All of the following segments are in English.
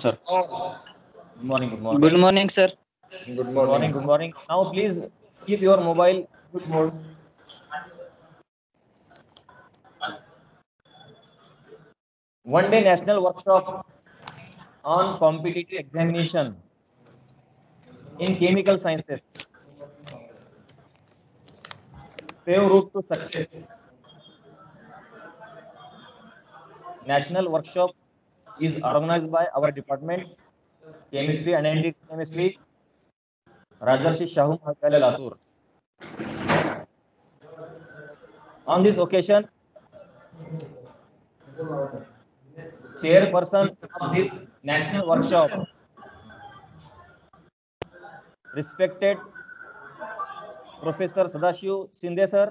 sir. Good morning. Good morning. Good morning, sir. Good Good morning. morning. Good morning. Now, please keep your mobile good mode. One day national workshop on competitive examination in chemical sciences. Pave route to success. National workshop is organized by our department, Chemistry and Analytical Chemistry, Rajarshi Shahu Mahavidyalaya, Latur. On this occasion, chairperson of this national workshop, respected Professor Sadashiv Shinde sir,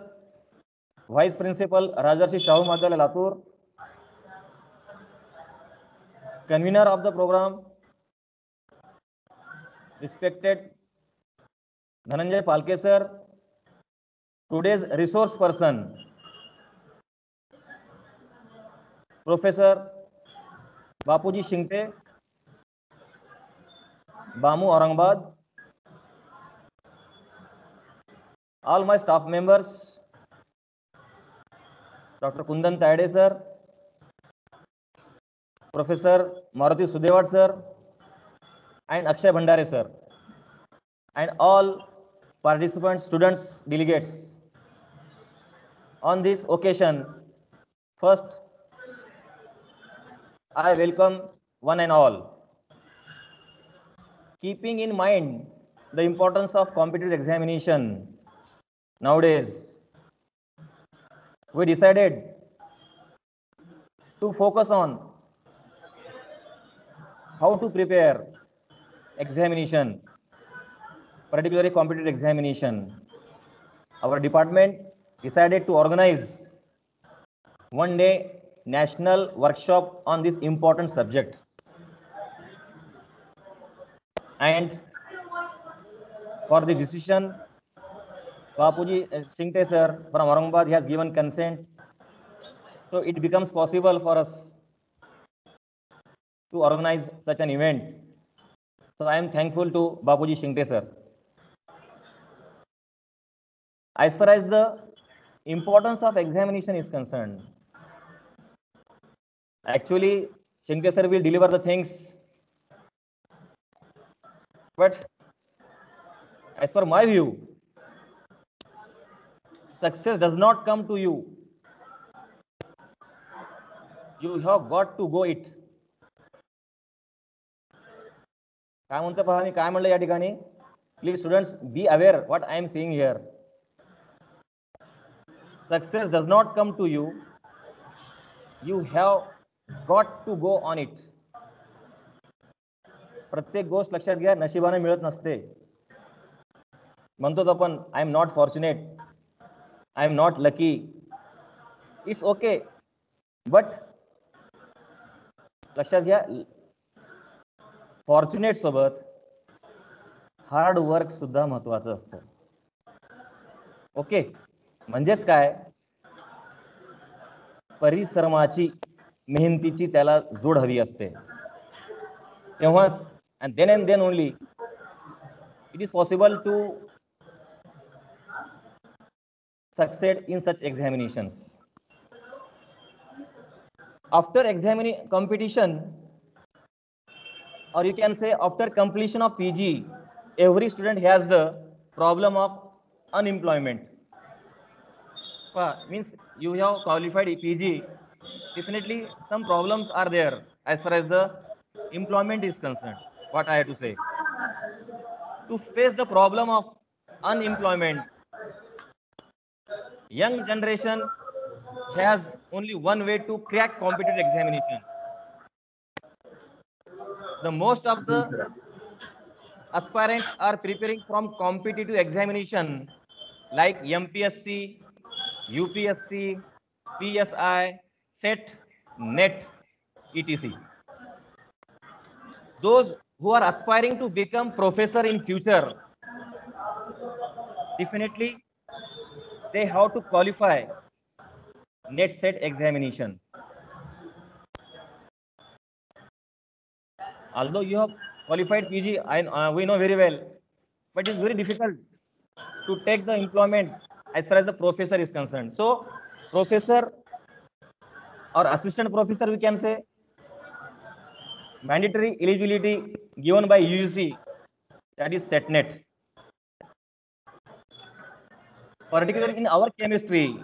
Vice Principal Rajarshi Shahu Mahavidyalaya, Latur, convener of the program, respected Dhananjay Palke sir, today's resource person, Professor Bapuji Shingte, Bamu Aurangabad, all my staff members, Dr. Kundan Tayade sir, Professor Maruti Sudewad sir, and Akshay Bhandare sir, and all participants, students, delegates. On this occasion, first, I welcome one and all. Keeping in mind the importance of competitive examination nowadays, we decided to focus on how to prepare examination, particularly competitive examination. Our department decided to organize one day national workshop on this important subject. And for the decision, Bapuji Shingte sir from Aurangabad has given consent. So it becomes possible for us to organize such an event. So I am thankful to Bapuji Shingte sir. As far as the importance of examination is concerned, actually Shingte sir will deliver the things, but as per my view, success does not come to you. You have got to go it. काय म्हणतो पहा मी काय म्हणलं या ठिकाणी please students be aware what I am saying here success does not come to you you have got to go on it प्रत्येक गोष्ट लक्षात घ्या नशिबाने मिळत नसते म्हणतो आपण I am not fortunate I am not lucky it's okay but लक्षात घ्या फॉर्च्युनेट सोबत हार्ड वर्क सुद्धा महत्वाचं असतं ओके म्हणजेच काय परिश्रमाची मेहनतीची त्याला जोड हवी असते तेव्हाच and then only it is possible to succeed in such examinations. After examining competition, or you can say after completion of PG, every student has the problem of unemployment. Means you have qualified PG, definitely some problems are there as far as the employment is concerned. What I have to say, to face the problem of unemployment, young generation has only one way to crack competitive examination. The most of the aspirants are preparing from competitive examination like MPSC, UPSC, PSI, SET, NET, etc. Those who are aspiring to become professor in future, definitely they have to qualify NET SET examination. Although you have qualified PG, we know very well, but it's very difficult to take the employment as far as the professor is concerned. So, professor or assistant professor, we can say, mandatory eligibility given by UGC, that is SETNET. Particularly in our chemistry,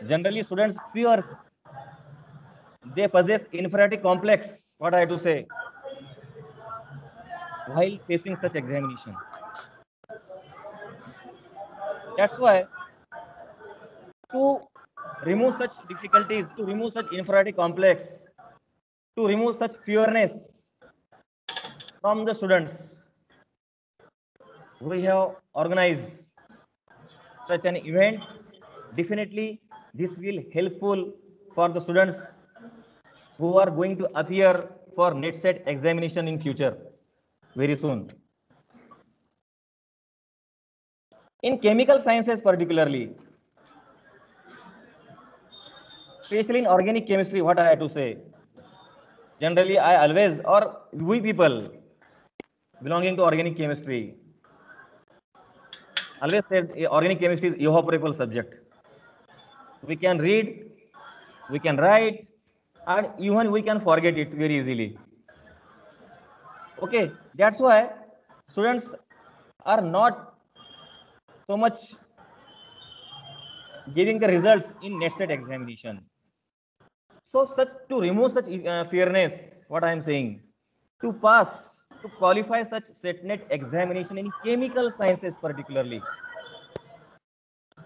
generally students fears they possess inferiority complex, what I have to say, while facing such examination. That's why to remove such difficulties, to remove such inferiority complex, to remove such fearness from the students, we have organized such an event. Definitely, this will helpful for the students who are going to appear for NET/SET examination in future very soon. In chemical sciences particularly, especially in organic chemistry, what I have to say, generally I always, or we people belonging to organic chemistry, always said organic chemistry is evaporable subject. We can read, we can write, and even we can forget it very easily. Okay, that's why students are not so much giving the results in NET/SET examination. So, such to remove such fearness, what I am saying, to pass, to qualify such SETNET examination in chemical sciences particularly,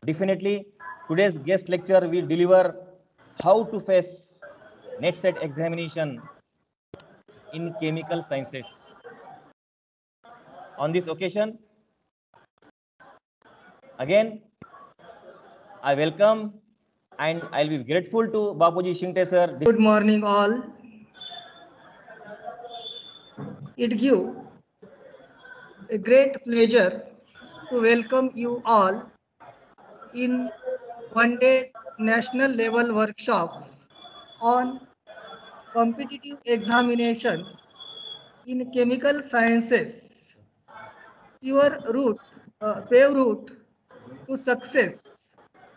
definitely today's guest lecture will deliver how to face NET/SET examination in chemical sciences. On this occasion, again, I welcome and I'll be grateful to Bapuji Shingte sir. Good morning all. It gives a great pleasure to welcome you all in one-day national level workshop on competitive examinations in chemical sciences, pave route to success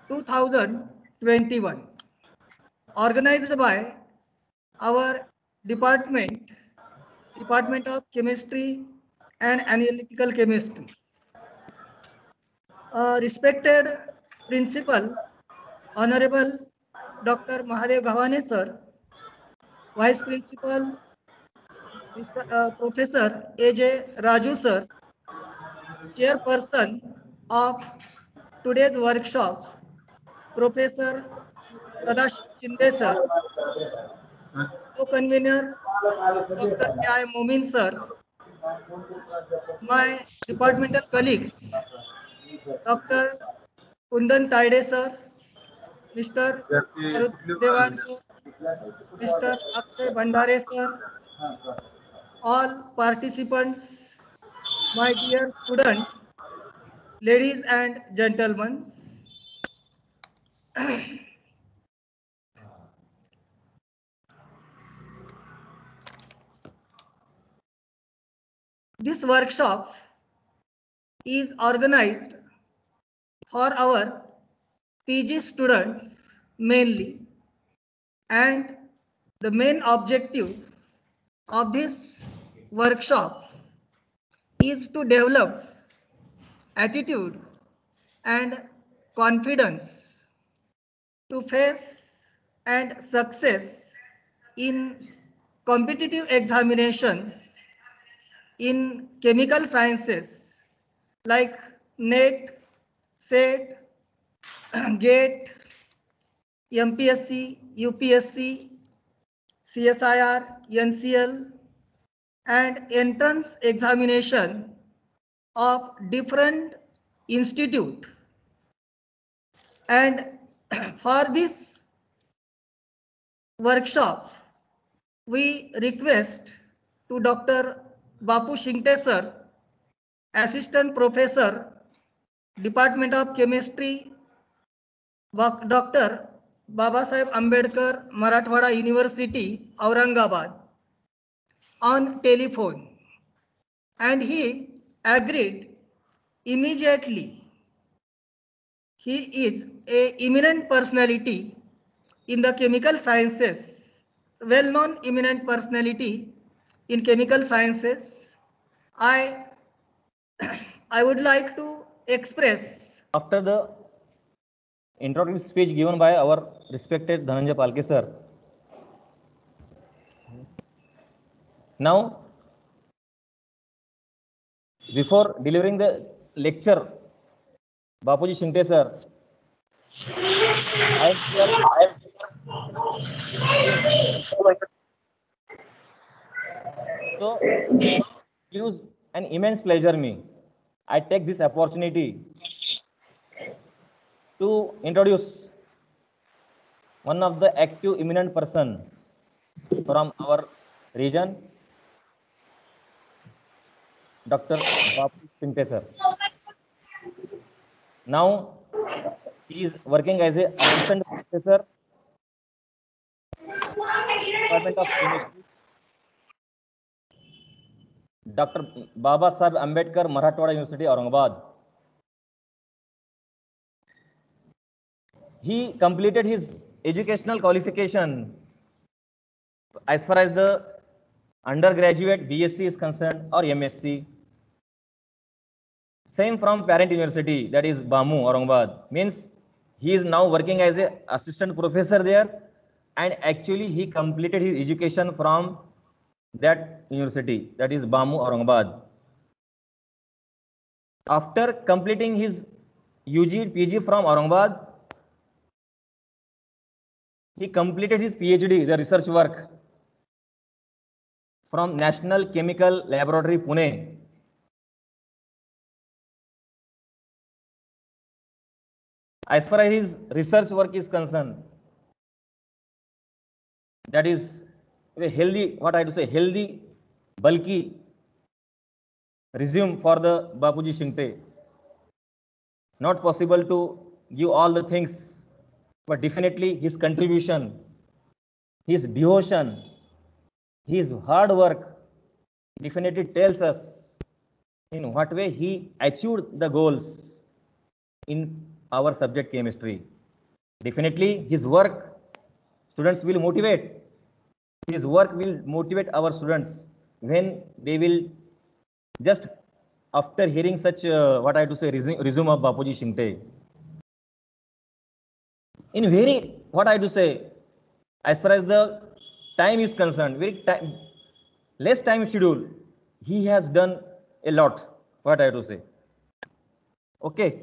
2021, organized by our Department of Chemistry and Analytical Chemistry. Respected Principal, Honorable Dr. Mahadev Ghavane sir, Vice Principal, Professor A.J. Raju sir, Chairperson of today's workshop, Professor Sadashiv Shinde sir, Co-Convener Dr. K.I. Momin sir, my departmental colleagues, Dr. Kundan Taide sir, Mr. Maruti Dewan sir, Mr. Akshay Bhandare sir, all participants, my dear students, ladies and gentlemen. This workshop is organized for our PG students mainly, and the main objective of this workshop is to develop attitude and confidence to face and success in competitive examinations in chemical sciences like NET, SET, GATE, MPSC, UPSC, CSIR, NCL, and entrance examination of different institute. And for this workshop, we request to Dr. Bapu Shingte sir, Assistant Professor, Department of Chemistry, Dr. Babasaheb Ambedkar Marathwada University, Aurangabad, on telephone, and he agreed immediately. He is a eminent personality in the chemical sciences, well-known eminent personality in chemical sciences. I I would like to express. After the introductory speech given by our respected Dhananjay Palke sir, now before delivering the lecture, Bapuji Shinte sir, I am here so gives an immense pleasure me. I take this opportunity to introduce one of the active eminent person from our region, Dr. Bapu Shinte sir. Now he is working as a assistant professor, Department of Chemistry, Dr. Baba Saheb Ambedkar Marathwada University, Aurangabad. He completed his educational qualification as far as the undergraduate BSc is concerned or MSc. Same from parent university, that is BAMU, Aurangabad. Means he is now working as a assistant professor there, and actually he completed his education from that university, that is BAMU, Aurangabad. After completing his UG, PG from Aurangabad, he completed his PhD, the research work, from National Chemical Laboratory, Pune. As far as his research work is concerned, that is a healthy, what I have to say, healthy, bulky resume for the Bapuji Shinte. Not possible to give all the things, but definitely his contribution, his devotion, his hard work definitely tells us in what way he achieved the goals in our subject chemistry. Definitely his work, students will motivate. His work will motivate our students when they will just after hearing such what I have to say resume of Bapuji Shinte. In very what I have to say, as far as the time is concerned, very less time schedule, he has done a lot. What I have to say. Okay.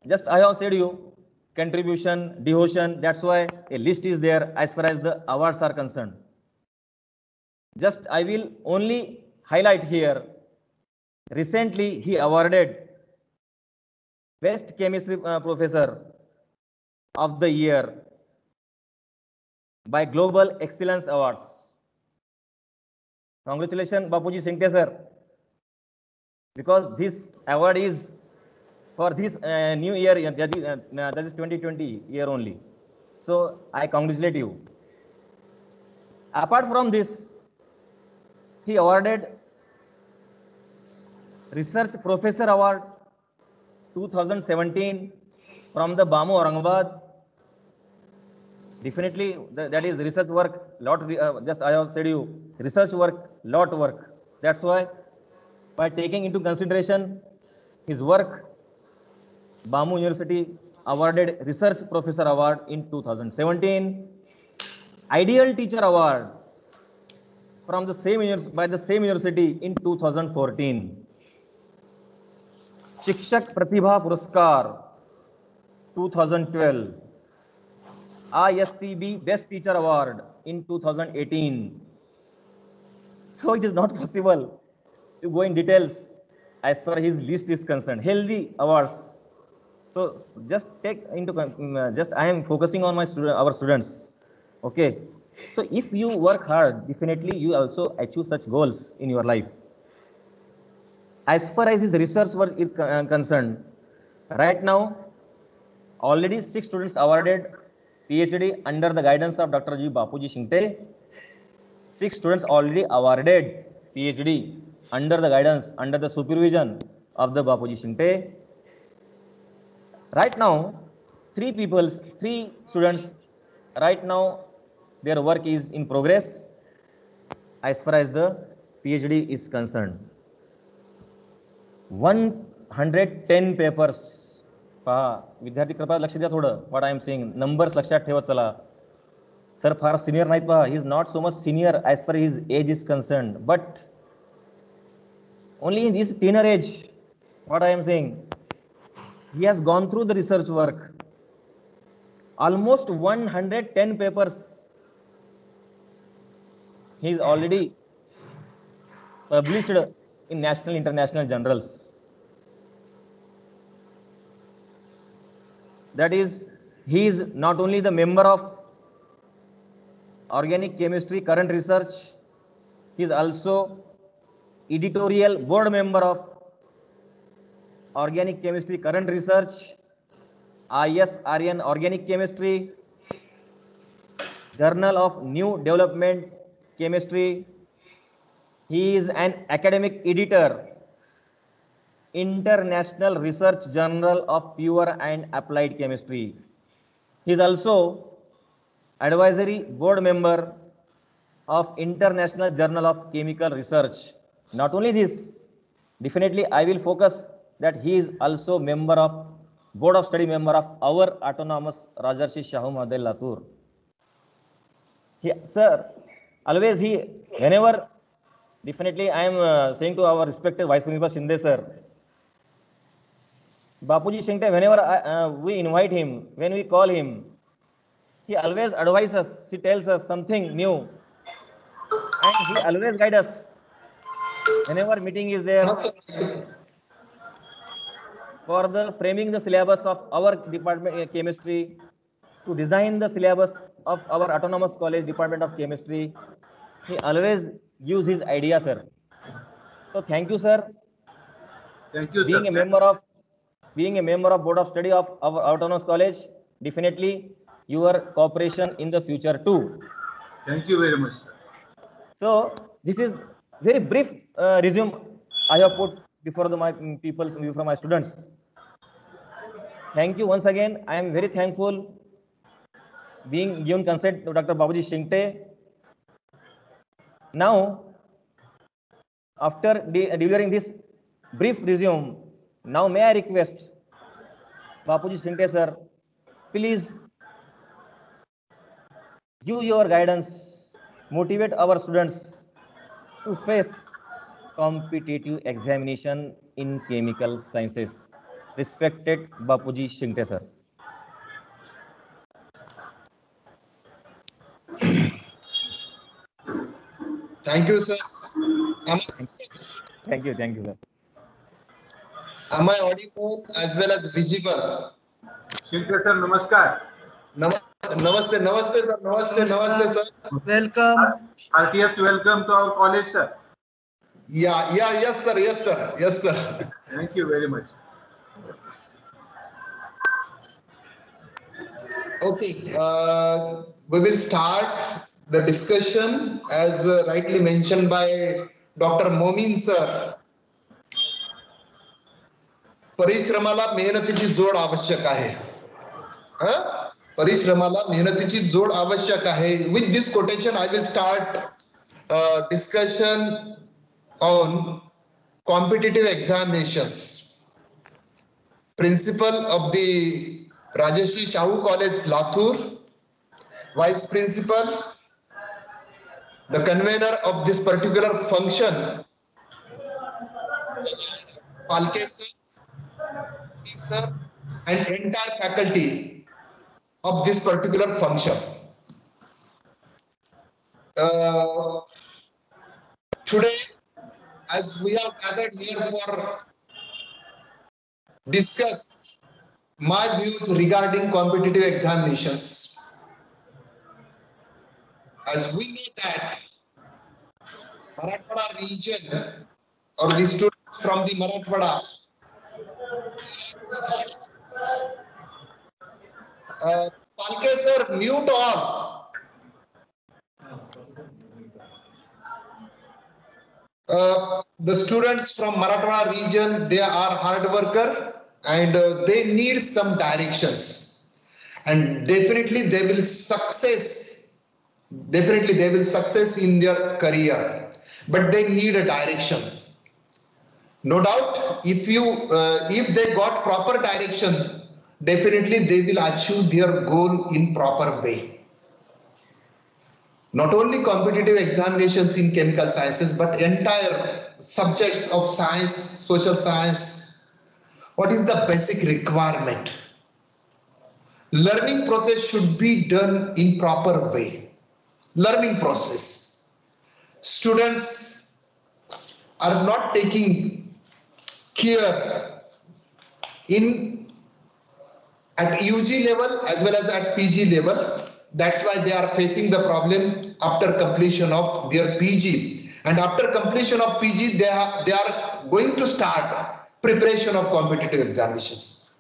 Just I have said you contribution, devotion. That's why a list is there as far as the awards are concerned. Just I will only highlight here. Recently, he awarded Best Chemistry Professor of the Year by Global Excellence Awards. Congratulations, Bapuji Shinte sir, because this award is for this new year, that is 2020 year only. So I congratulate you. Apart from this, he awarded Research Professor Award 2017 from the BAMU Aurangabad. Definitely, that is research work, lot. Just I have said you, research work, lot work. That's why, by taking into consideration his work, BAMU University awarded Research Professor Award in 2017. Ideal Teacher Award from the same by the same university in 2014. Shikshak Pratibha Puraskar 2012. ISCB Best Teacher Award in 2018. So it is not possible to go in details as far as his list is concerned. Healthy awards. So just take into just I am focusing on my our students. Okay. So if you work hard, definitely you also achieve such goals in your life. as far as his research work is concerned, right now, already 6 students awarded PhD under the guidance of Dr. G. Bapuji Shingte. 6 students already awarded PhD under the guidance, under the supervision of the Bapuji Shingte. Right now, 3 students, right now, their work is in progress as far as the PhD is concerned. 110 papers. पहा विद्यार्थी कृपया लक्ष द्या थोडं, what I am saying, numbers लक्षात ठेवत चला. Sir फार senior नाहीत पहा, he is not so much senior as far as his age is concerned, but only in his teenage age, what I am saying, he has gone through the research work, almost 110 papers he is already published in national international journals. That is, he is not only the member of organic chemistry current research, he is also editorial board member of organic chemistry current research, ISRN organic chemistry, journal of new development chemistry. He is an academic editor, International Research Journal of Pure and Applied Chemistry. He is also advisory board member of International Journal of Chemical Research. Not only this, definitely I will focus that he is also member of board of study member of our autonomous Rajarshi Shahu Mahaday Latur. Sir, always whenever, definitely I am saying to our respected Vice Principal Shinde sir, Bapuji Shingte, whenever we invite him, when we call him, he always advises us, he tells us something new, and he always guides us. Whenever meeting is there, for the framing the syllabus of our department chemistry, to design the syllabus of our autonomous college department of chemistry, he always gives his idea, sir. So thank you, sir. Thank you, being sir. Being a member of board of study of our autonomous college, definitely your cooperation in the future too. Thank you very much, sir. So this is very brief resume I have put before my people, before my students. Thank you once again. I am very thankful being given consent to Dr. Bapuji Shingte. Now, after delivering this brief resume, now may I request Bapuji Shingte sir, please give your guidance, motivate our students to face competitive examination in chemical sciences. Respected Bapuji Shingte sir. Thank you, sir. Thank you, sir. Am I audible as well as visible? Shinte sir, namaskar. Namaste, sir. Namaste, sir. Welcome. Heartiest welcome to our college, sir. Yes, sir. Thank you very much. Okay, we will start the discussion as rightly mentioned by Dr. Momin sir. परिश्रमाला मेहनतीची जोड आवश्यक आहे. परिश्रमाला मेहनतीची जोड आवश्यक आहे. With this quotation, I will start discussion on competitive examinations. Principal of the Rajarshi Shahu College, Latur, Vice Principal, the convener of this particular function, Palke sir, and entire faculty of this particular function. Today, as we have gathered here for discuss my views regarding competitive examinations. As we know that Marathwada region or the students from the Marathwada. Palke sir, mute all. The students from Marathwada region, they are hard worker and they need some directions, and definitely they will success. Definitely they will success in their career, but they need a direction. No doubt, if they got proper direction, definitely they will achieve their goal in proper way. Not only competitive examinations in chemical sciences, but entire subjects of science, social science. What is the basic requirement? Learning process should be done in proper way. Learning process. Students are not taking care at UG level as well as at PG level. That's why they are facing the problem after completion of their PG. And after completion of PG, they are going to start preparation of competitive examinations.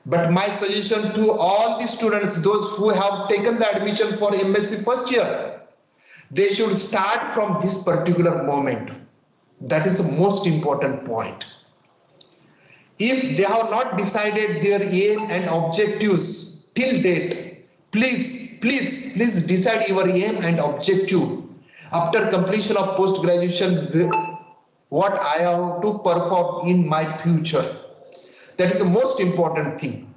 But my suggestion to all the students, those who have taken the admission for MSc first year, they should start from this particular moment. That is the most important point. If they have not decided their aim and objectives till date, please decide your aim and objective after completion of post-graduation, what I have to perform in my future. That is the most important thing.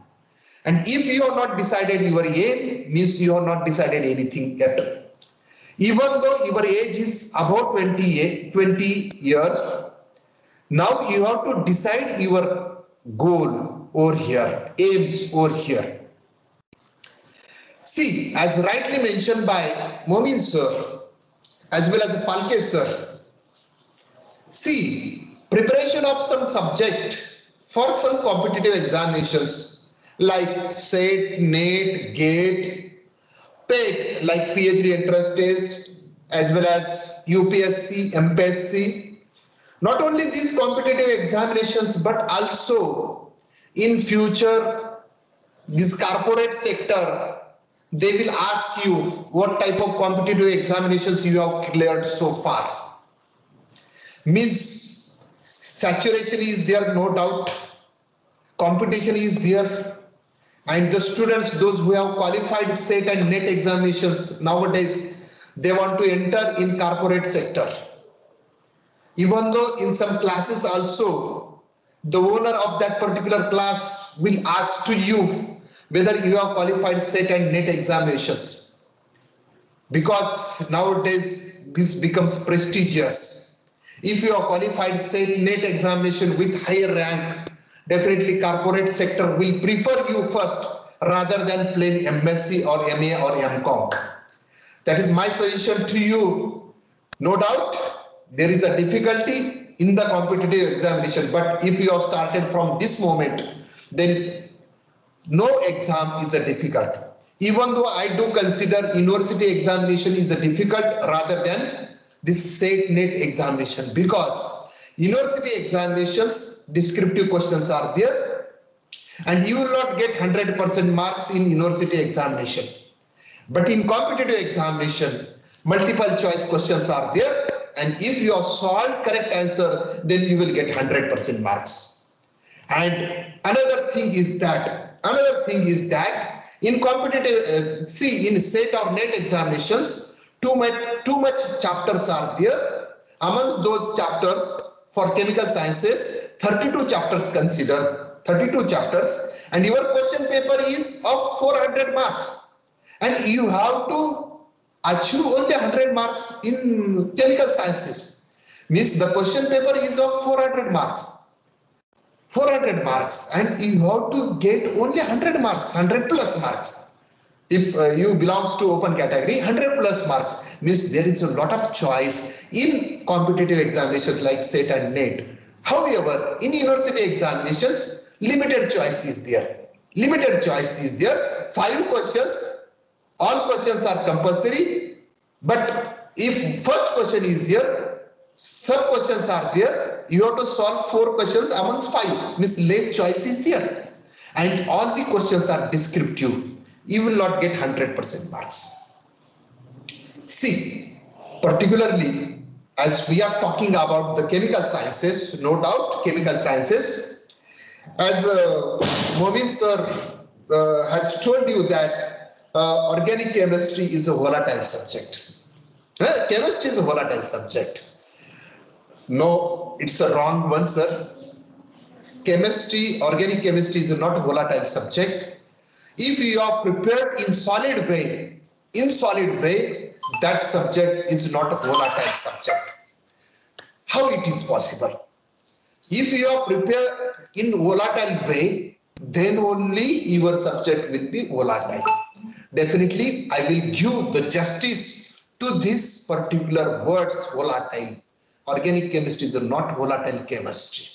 And if you have not decided your aim, means you have not decided anything yet. Even though your age is about 20 years, now you have to decide your goal over here, aims over here. See, as rightly mentioned by Momin sir, as well as Palke sir, see, preparation of some subject for some competitive examinations like SET, NET, GATE, PET like PhD entrance test, as well as UPSC, MPSC. Not only these competitive examinations, but also in future, this corporate sector, they will ask you what type of competitive examinations you have cleared so far. Means saturation is there, no doubt. Competition is there. And the students, those who have qualified SET and NET examinations, nowadays, they want to enter in corporate sector. Even though in some classes also, the owner of that particular class will ask to you whether you have qualified SET and NET examinations. Because nowadays, this becomes prestigious. If you have qualified SET NET examination with higher rank, definitely corporate sector will prefer you first rather than plain MSc or MA or MCom. That is my suggestion to you. No doubt, there is a difficulty in the competitive examination, but if you have started from this moment, then no exam is a difficult. Even though I do consider university examination is a difficult rather than this SET NET examination, because university examinations, descriptive questions are there and you will not get 100% marks in university examination. But in competitive examination, multiple choice questions are there, and if you have solved correct answer, then you will get 100% marks. And another thing is that in competitive, see, in SET or NET examinations, too much chapters are there. Amongst those chapters, for chemical sciences, 32 chapters consider, 32 chapters, and your question paper is of 400 marks. And you have to achieve only 100 marks in chemical sciences. Means the question paper is of 400 marks. 400 marks, and you have to get only 100 marks, 100 plus marks. If you belongs to open category, 100 plus marks means there is a lot of choice in competitive examinations like SET and NET. However, in university examinations, limited choice is there. Limited choice is there. 5 questions, all questions are compulsory. But if first question is there, Sub questions are there. You have to solve 4 questions amongst 5. Means less choice is there. And all the questions are descriptive. You will not get 100% marks. See, particularly as we are talking about the chemical sciences, no doubt chemical sciences, as Movin sir has told you that organic chemistry is a volatile subject. Chemistry is a volatile subject. No, it's a wrong one, sir. Chemistry, organic chemistry is not a volatile subject. If you are prepared in solid way, that subject is not a volatile subject. How it is possible? If you are prepared in volatile way, then only your subject will be volatile. Definitely, I will give the justice to this particular words volatile. Organic chemistry is not volatile chemistry.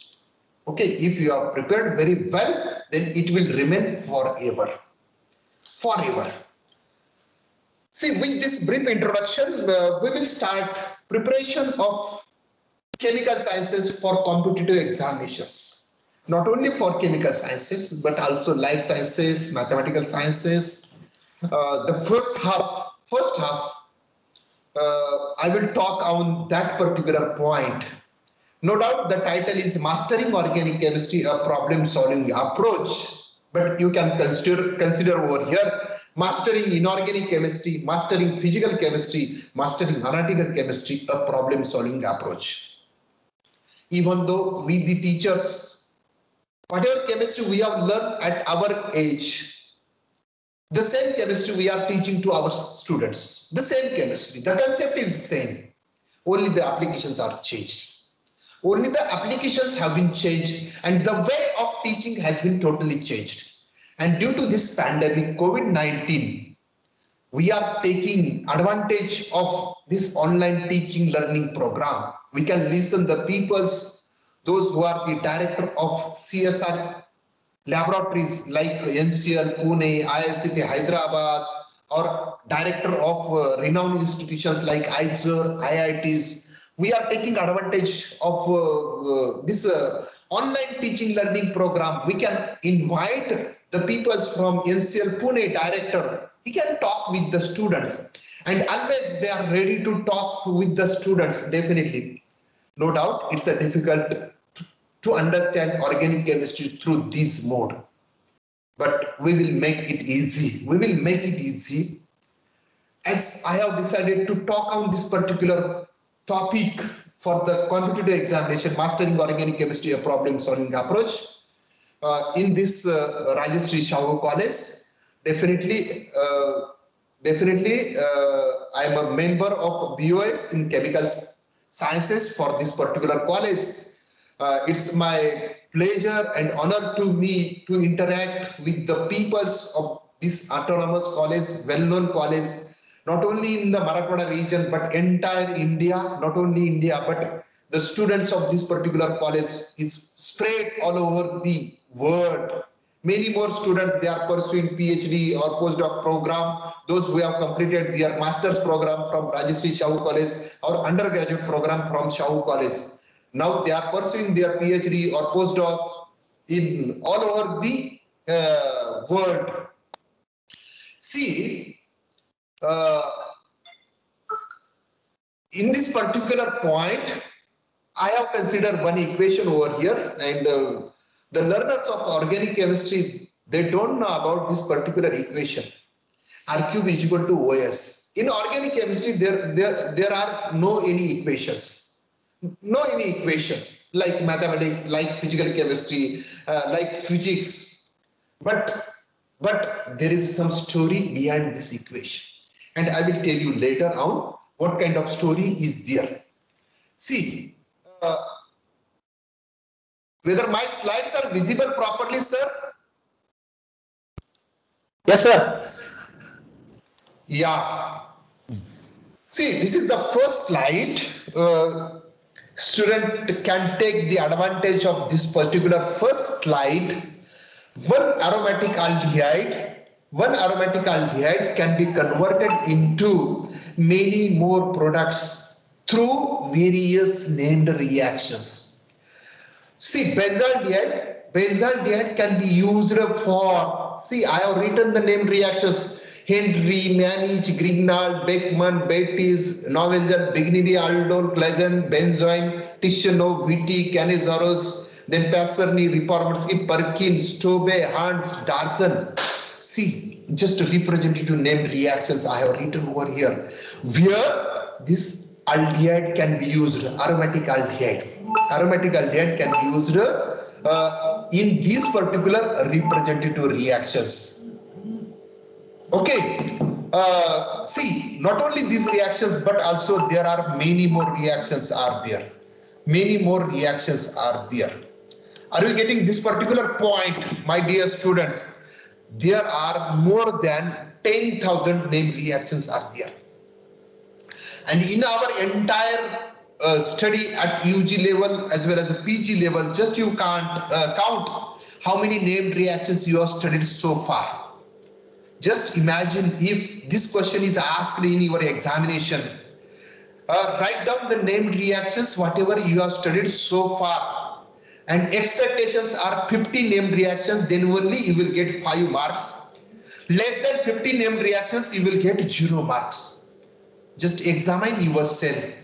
Okay, if you are prepared very well, then it will remain forever. Forever. See, with this brief introduction, we will start preparation of chemical sciences for competitive examinations. Not only for chemical sciences, but also life sciences, mathematical sciences. The first half, I will talk on that particular point. No doubt the title is Mastering Organic Chemistry, a problem-solving approach. But you can consider over here mastering inorganic chemistry, mastering physical chemistry, mastering analytical chemistry, a problem-solving approach. Even though we the teachers, whatever chemistry we have learned at our age, the same chemistry we are teaching to our students. The same chemistry, the concept is the same. Only the applications are changed. Only the applications have been changed and the way of teaching has been totally changed. And due to this pandemic, COVID-19, we are taking advantage of this online teaching learning program. We can listen the peoples, those who are the director of CSR laboratories like NCL, Pune, IICT Hyderabad, or director of renowned institutions like IISER, IITs. We are taking advantage of this online teaching learning program. We can invite the peoples from NCL Pune director. He can talk with the students and always they are ready to talk with the students, definitely. No doubt it's a difficult to understand organic chemistry through this mode. But we will make it easy. We will make it easy. As I have decided to talk on this particular topic for the competitive examination, Mastering Organic Chemistry, a problem-solving approach, in this Rajashree Shahu College. Definitely, I am a member of BOS in Chemical Sciences for this particular college. It's my pleasure and honor to me to interact with the peoples of this autonomous college, well-known college, not only in the Marathwada region, but entire India, not only India, but the students of this particular college is spread all over the world. Many more students, they are pursuing PhD or postdoc program. Those who have completed their master's program from Rajashree Shahu College or undergraduate program from Shahu College. Now they are pursuing their PhD or postdoc in all over the world. See, in this particular point, I have considered one equation over here, and the learners of organic chemistry, they don't know about this particular equation. R cube is equal to OS. In organic chemistry, there are no any equations. No any equations like mathematics, like physical chemistry, like physics. But there is some story behind this equation. And I will tell you later on what kind of story is there. See, whether my slides are visible properly, sir? Yes, sir. Yeah. See, this is the first slide. Student can take the advantage of this particular first slide. One aromatic aldehyde can be converted into many more products through various named reactions. See, benzaldehyde can be used for, see, I have written the named reactions. Henry, Manich, Grignard, Beckmann, Beatties, Novelger, Bignidi, Aldol, Clazen, Benzoin, Tischenov, Wittig, Canizaros, then Passerny, Reformatsky, Perkin, Stobe, Hans, Darson. See, just representative named reactions I have written over here, where this aldehyde can be used, aromatic aldehyde. Aromatic aldehyde can be used in these particular representative reactions. Okay, see, not only these reactions, but also there are many more reactions are there. Many more reactions are there. Are you getting this particular point, my dear students? There are more than 10,000 named reactions are there. And in our entire study at UG level as well as a PG level, just you can't count how many named reactions you have studied so far. Just imagine if this question is asked in your examination. Write down the named reactions, whatever you have studied so far. And expectations are 50 named reactions, then only you will get 5 marks. Less than 50 named reactions, you will get 0 marks. Just examine yourself.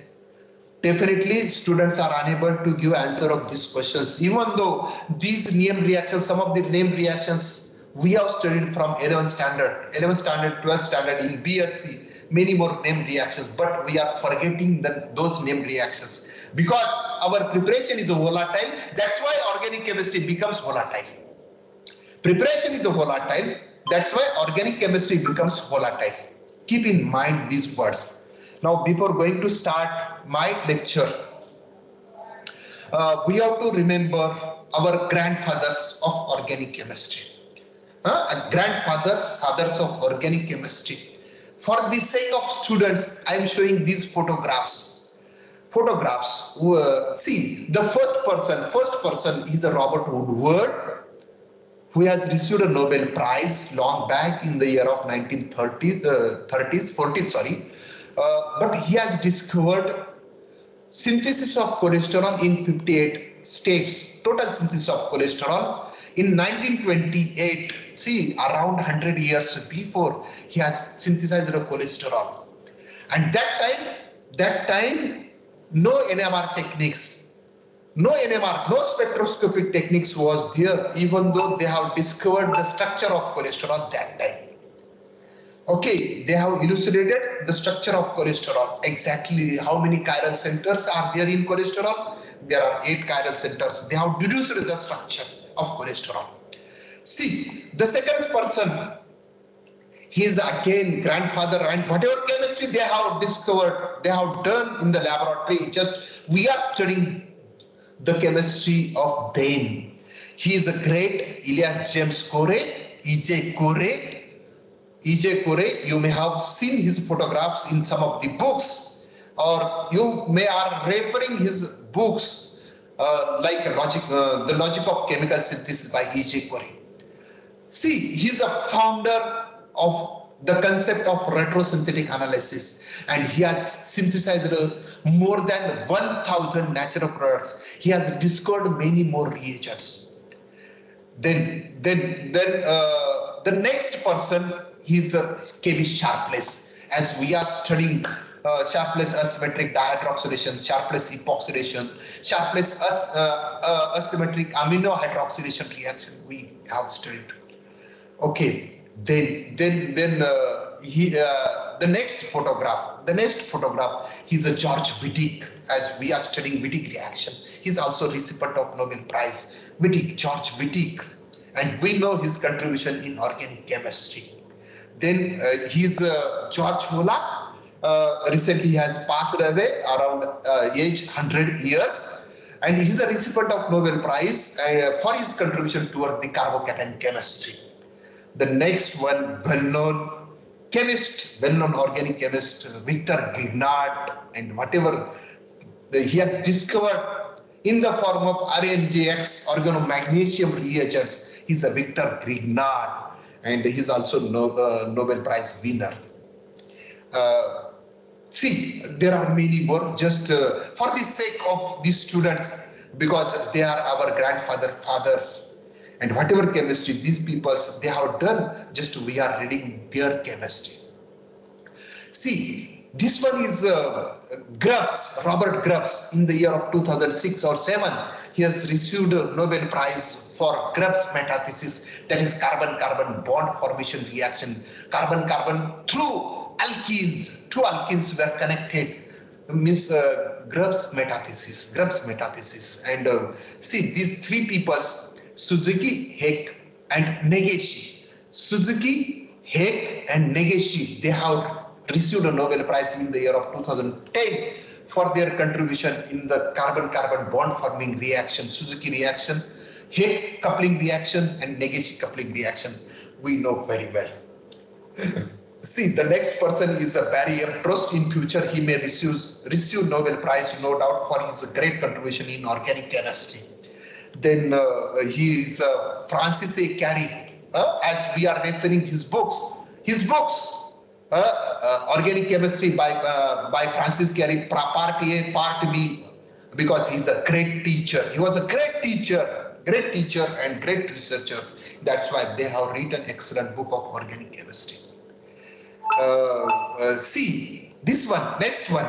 Definitely students are unable to give answer of these questions. Even though these named reactions, some of the named reactions we have studied from 11th standard, 12th standard in BSc, many more named reactions, but we are forgetting those named reactions because our preparation is volatile. That's why organic chemistry becomes volatile. Preparation is volatile. That's why organic chemistry becomes volatile. Keep in mind these words. Now, before going to start my lecture, we have to remember our grandfathers of organic chemistry. Fathers of organic chemistry. For the sake of students, I am showing these photographs. See, the first person is a Robert Woodward, who has received a Nobel Prize long back in the year of 40s, sorry. But he has discovered synthesis of cholesterol in 58 steps, total synthesis of cholesterol. In 1928, see, around 100 years before, he has synthesized the cholesterol. And that time, no NMR techniques, no spectroscopic techniques was there, even though they have discovered the structure of cholesterol that time. Okay, they have elucidated the structure of cholesterol. Exactly how many chiral centers are there in cholesterol? There are 8 chiral centers. They have deduced the structure of cholesterol. See, the second person, he is again grandfather, and whatever chemistry they have discovered, they have done in the laboratory, just we are studying the chemistry of them. He is a great Elias James Corey, E.J. Corey, you may have seen his photographs in some of the books, or you may are referring his books like The Logic of Chemical Synthesis by E.J. Corey. See, he is a founder of the concept of retrosynthetic analysis, and he has synthesized more than 1,000 natural products. He has discovered many more reagents. Then the next person, he's chemist Sharpless. As we are studying Sharpless asymmetric dihydroxylation, Sharpless epoxidation, Sharpless asymmetric amino hydroxylation reaction we have studied. Okay, then the next photograph, he's a George Wittig. As we are studying Wittig reaction, he's also recipient of Nobel Prize. George Wittig, and we know his contribution in organic chemistry. Then he's George Muller. Recently he has passed away around age 100 years, and he's a recipient of Nobel Prize for his contribution towards the carbocation chemistry. The next one, well-known organic chemist, Victor Grignard, and whatever he has discovered in the form of RNGX, organomagnesium reagents, he's a Victor Grignard, and he's also Nobel Prize winner. See, there are many more, just for the sake of these students, because they are our fathers, and whatever chemistry these people they have done, just we are reading their chemistry. See, this one is Grubbs, Robert Grubbs, in the year of 2006 or 7. He has received a Nobel Prize for Grubbs metathesis, that is carbon-carbon bond formation reaction. Carbon-carbon through alkenes, two alkenes were connected, means Grubbs metathesis. And see, these three people, Suzuki, Heck, and Negishi. Suzuki, Heck, and Negishi, they have received a Nobel Prize in the year of 2010 for their contribution in the carbon-carbon bond forming reaction, Suzuki reaction, Heck coupling reaction, and Negishi coupling reaction. We know very well. See, the next person is Barry Trost. In future, he may receive Nobel Prize, no doubt, for his great contribution in organic chemistry. Then he is Francis A. Carey, as we are referring his books. Organic chemistry by Francis Carey, part A, part B, because he's a great teacher. He was a great teacher and great researchers. That's why they have written excellent book of organic chemistry. See, this one, next one,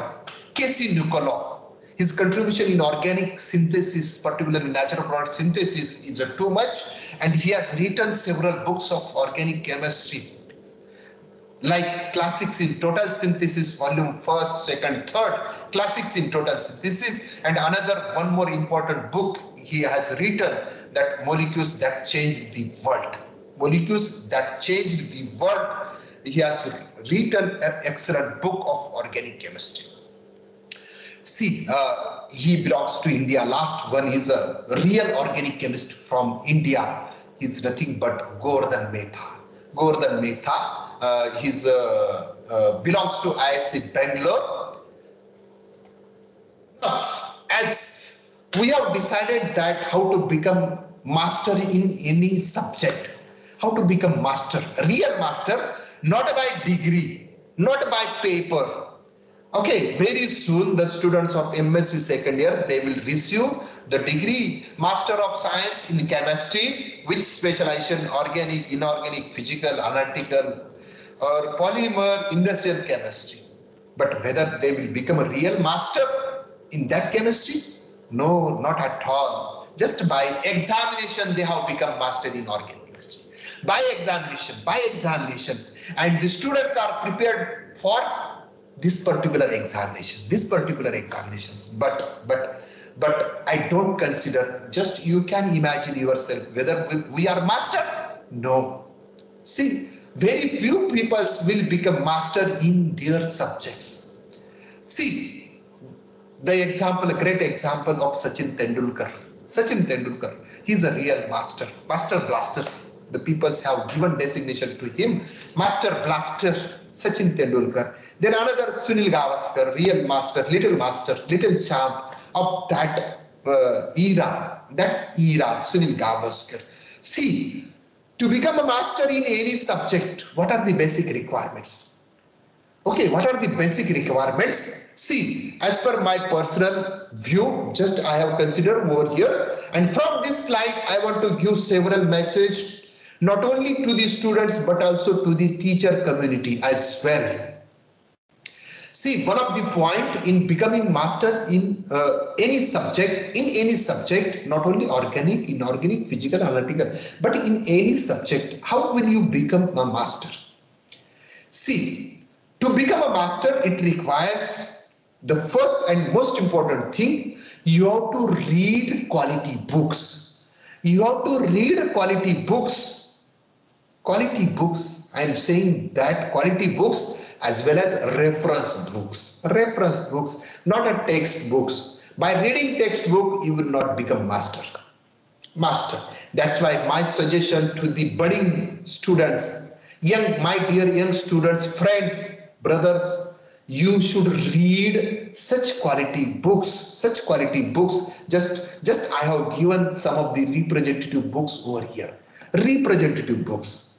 Casey Nicolau. His contribution in organic synthesis, particularly natural product synthesis, is too much, and he has written several books of organic chemistry, like Classics in Total Synthesis, volume 1st, 2nd, 3rd, Classics in Total Synthesis, and one more important book he has written, that Molecules That Changed the World. Molecules That Changed the World. He has written an excellent book of organic chemistry. See, he belongs to India. Last one is a real organic chemist from India. He's nothing but Gordon Mehta. Gordon Mehta, he belongs to ISC Bangalore. As we have decided that how to become master in any subject, how to become master, real master, not by degree, not by paper. Okay, very soon the students of MSc second year, they will receive the degree Master of Science in Chemistry, with specialization organic, inorganic, physical, analytical, or polymer, industrial chemistry. But whether they will become a real master in that chemistry? No, not at all. Just by examination, they have become master in organic chemistry. By examinations. And the students are prepared for this particular examinations. But I don't consider, just you can imagine yourself whether we are master. No. See, very few people will become master in their subjects. See, a great example of Sachin Tendulkar. Sachin Tendulkar, he's a real master blaster. The people have given designation to him, Master Blaster, Sachin Tendulkar. Then another Sunil Gavaskar, real master, little champ of that era, Sunil Gavaskar. See, to become a master in any subject, what are the basic requirements? Okay, what are the basic requirements? See, as per my personal view, just I have considered over here, and from this slide, I want to give several messages, not only to the students, but also to the teacher community as well. See, one of the point in becoming master in any subject, not only organic, inorganic, physical, analytical, but in any subject, how will you become a master? See, to become a master, it requires the first and most important thing, you have to read quality books. You have to read quality books. Quality books, I am saying that quality books as well as reference books, not a textbooks. By reading textbook, you will not become master. That's why my suggestion to the budding students, my dear young students, friends, brothers, you should read such quality books. Just I have given some of the representative books over here. Representative books.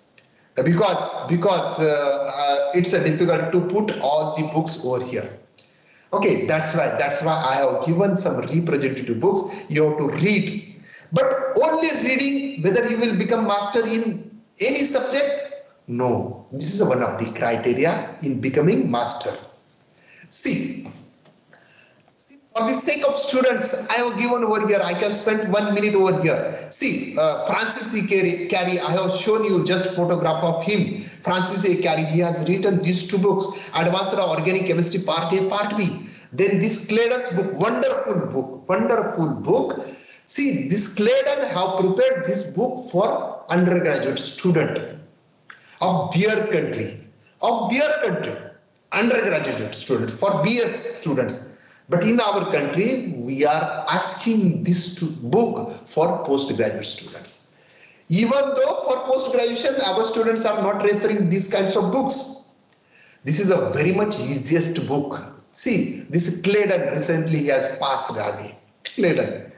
because it's difficult to put all the books over here. Okay, that's why I have given some representative books you have to read. But only reading whether you will become master in any subject? No, this is one of the criteria in becoming master. See, for the sake of students, I have given over here, I can spend 1 minute over here. See, Francis E. Carey, I have shown you just photograph of him. Francis A. Carey, he has written these two books, Advanced Organic Chemistry Part A, Part B. Then this Claydon's book, wonderful book. See, this Claydon have prepared this book for undergraduate student of their country, undergraduate student, for BS students. But in our country, we are asking this book for postgraduate students. Even though for post-graduation, our students are not referring these kinds of books. This is a very much easiest book. See, this Claydon recently has passed away. Claydon.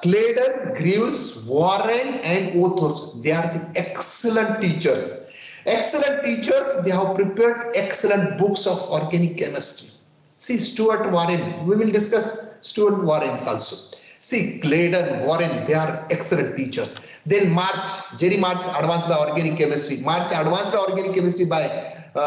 Claydon, Greaves, Warren and Oathos, they are the excellent teachers. Excellent teachers, they have prepared excellent books of organic chemistry. See, Stuart Warren, we will discuss Stuart Warren's also. See, Claydon, Warren, they are excellent teachers. Then Jerry March, Advanced Organic Chemistry. Advanced Organic Chemistry by, the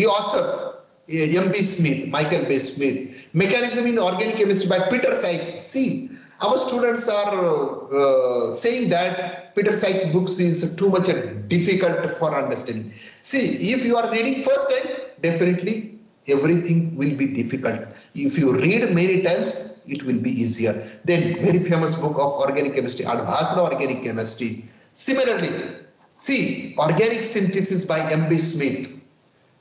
authors, M.B. Smith, Michael B. Smith. Mechanism in Organic Chemistry by Peter Sykes. See, our students are saying that Peter Sykes' books is too much difficult for understanding. See, if you are reading first time, definitely everything will be difficult. If you read many times, it will be easier. Then very famous book of organic chemistry, Advanced Organic Chemistry. Similarly, see, Organic Synthesis by M.B. Smith.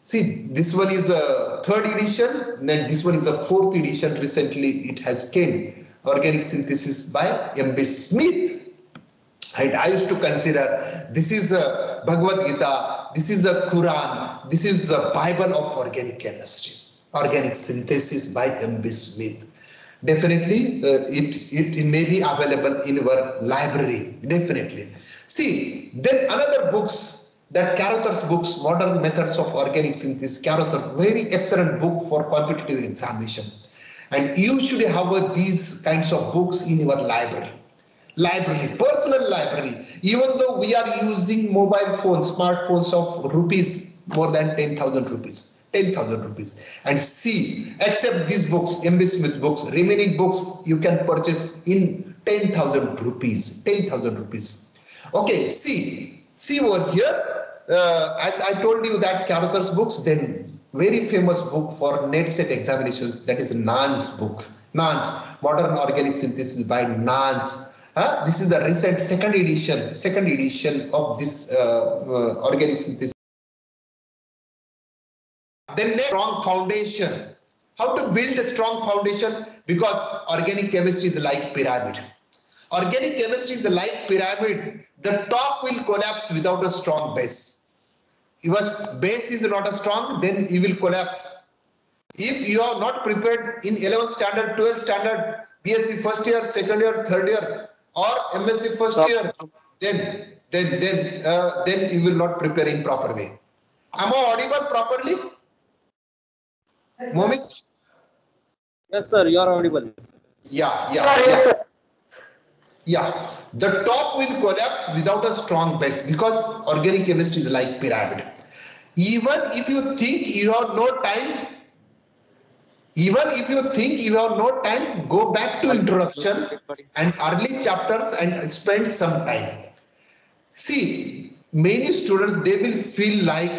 See, this one is a third edition, then this one is a fourth edition. Recently, it has came. Organic Synthesis by M.B. Smith. And I used to consider this is a Bhagavad Gita, this is a Quran, this is the Bible of organic chemistry. Organic Synthesis by M.B. Smith. Definitely, it may be available in our library. Definitely. See, then another books, that Carothers books, Modern Methods of Organic Synthesis. Carothers, very excellent book for competitive examination. And you should have these kinds of books in your library. Personal library. Even though we are using mobile phones, smartphones of rupees, more than 10,000 rupees. 10,000 rupees. And see, except these books, M.B. Smith books, remaining books you can purchase in 10,000 rupees. 10,000 rupees. Okay, see over here, as I told you that Carothers books, then very famous book for net set examinations, that is Nance book. Nance, Modern Organic Synthesis by Nance. This is the recent second edition of this organic synthesis. Then strong foundation. How to build a strong foundation? Because organic chemistry is like pyramid. Organic chemistry is like pyramid. The top will collapse without a strong base. If a base is not a strong, then you will collapse. If you are not prepared in 11th standard, 12th standard, BSc first year, second year, third year, or MSc first year, then you will not prepare in proper way. Am I audible properly? Momis? Yes, sir, you are audible. Yeah. The top will collapse without a strong base because organic chemistry is like pyramid. Even if you think you have no time, go back to introduction and early chapters and spend some time. See, many students, they will feel like,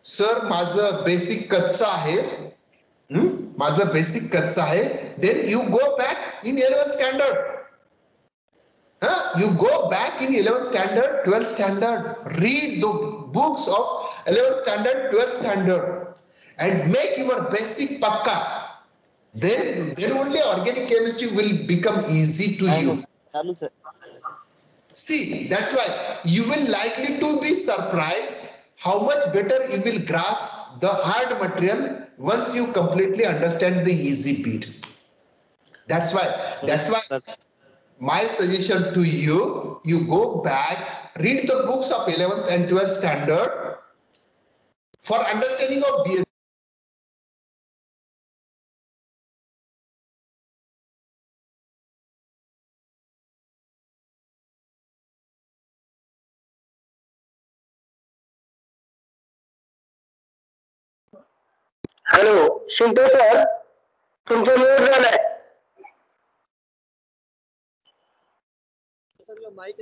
sir, माझं basic कच्चा आहे. माझं basic कच्चा आहे. Then you go back in 11th standard. You go back in 11th standard, 12th standard, read the books of 11th standard, 12th standard and make your basic pakka. Then only organic chemistry will become easy to you. See, that's why you will likely to be surprised how much better you will grasp the hard material once you completely understand the easy bit. That's why my suggestion to you, you go back read the books of 11th and 12th standard for understanding of BSc. Hello Shinde sir तुमचं mute झालंय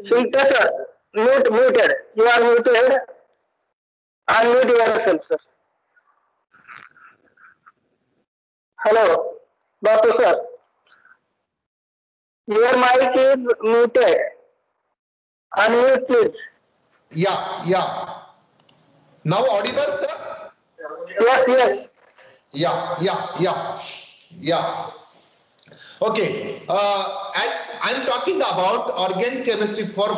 Shinde sir muted you are muted unmute yourself sir hello Bapu sir your mic is muted unmute please Yeah. Now audible, sir? yes Yeah. Okay. As I'm talking about organic chemistry, for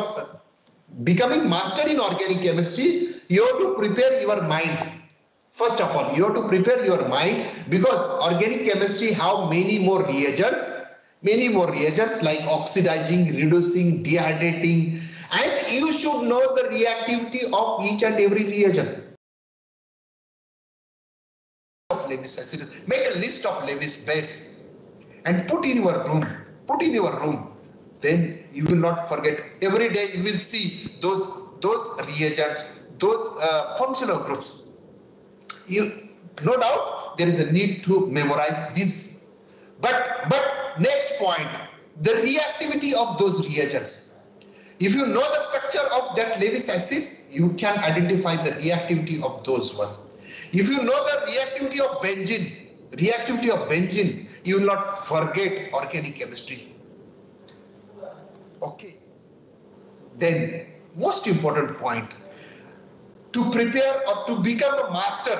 becoming master in organic chemistry, you have to prepare your mind. First of all, you have to prepare your mind because organic chemistry have many more reagents like oxidizing, reducing, dehydrating, and you should know the reactivity of each and every reagent. Lewis acid. Make a list of Lewis base and put in your room. Then you will not forget. Every day you will see those reagents, those functional groups. No doubt there is a need to memorize this. But next point, the reactivity of those reagents. If you know the structure of that Lewis acid, you can identify the reactivity of those one. If you know the reactivity of benzene, you will not forget organic chemistry. Okay. Then, most important point, to prepare or to become a master,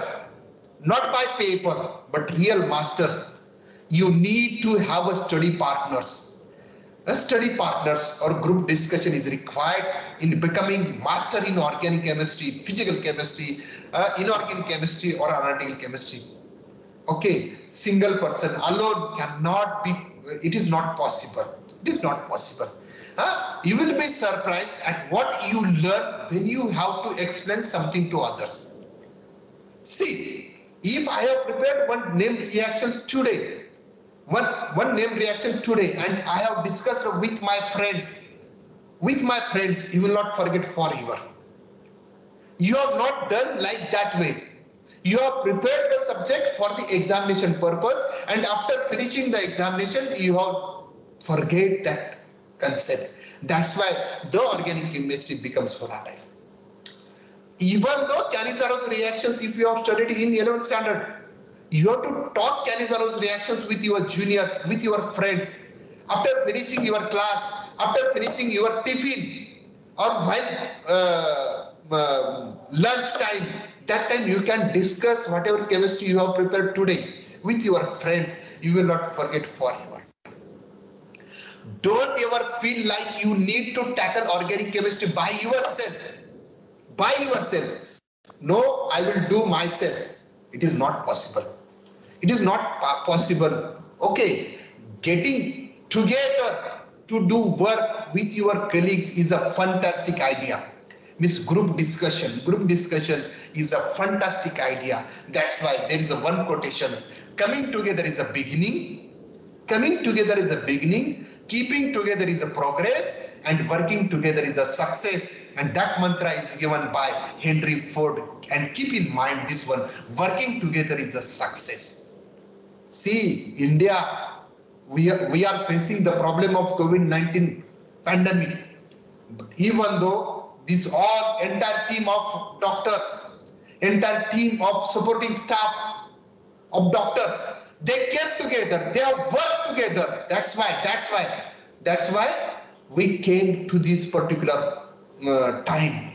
not by paper, but real master, you need to have a study partners. A study partners or group discussion is required in becoming master in organic chemistry, physical chemistry, inorganic chemistry or analytical chemistry. Okay, single person alone cannot be, it is not possible. You will be surprised at what you learn when you have to explain something to others. See, if I have prepared one named reactions today, one named reaction today, and I have discussed with my friends, you will not forget forever. You have not done like that way. You have prepared the subject for the examination purpose, and after finishing the examination, you have forget that concept. That's why the organic chemistry becomes volatile. Even though Cannizzaro reactions, if you have studied in 11th standard, you have to talk Cannizzaro reactions with your juniors, with your friends. After finishing your class, after finishing your tiffin, or while lunch time, that time you can discuss whatever chemistry you have prepared today with your friends. You will not forget forever. Don't ever feel like you need to tackle organic chemistry by yourself. No, I will do myself. It is not possible. Okay, getting together to do work with your colleagues is a fantastic idea. Group discussion is a fantastic idea. That's why there is a one quotation. Coming together is a beginning. Keeping together is a progress, and working together is a success. And that mantra is given by Henry Ford. And keep in mind this one, working together is a success. See, India, we are facing the problem of COVID-19 pandemic. Even though this entire team of doctors, entire team of supporting staff of doctors, they came together, they have worked together. That's why we came to this particular time.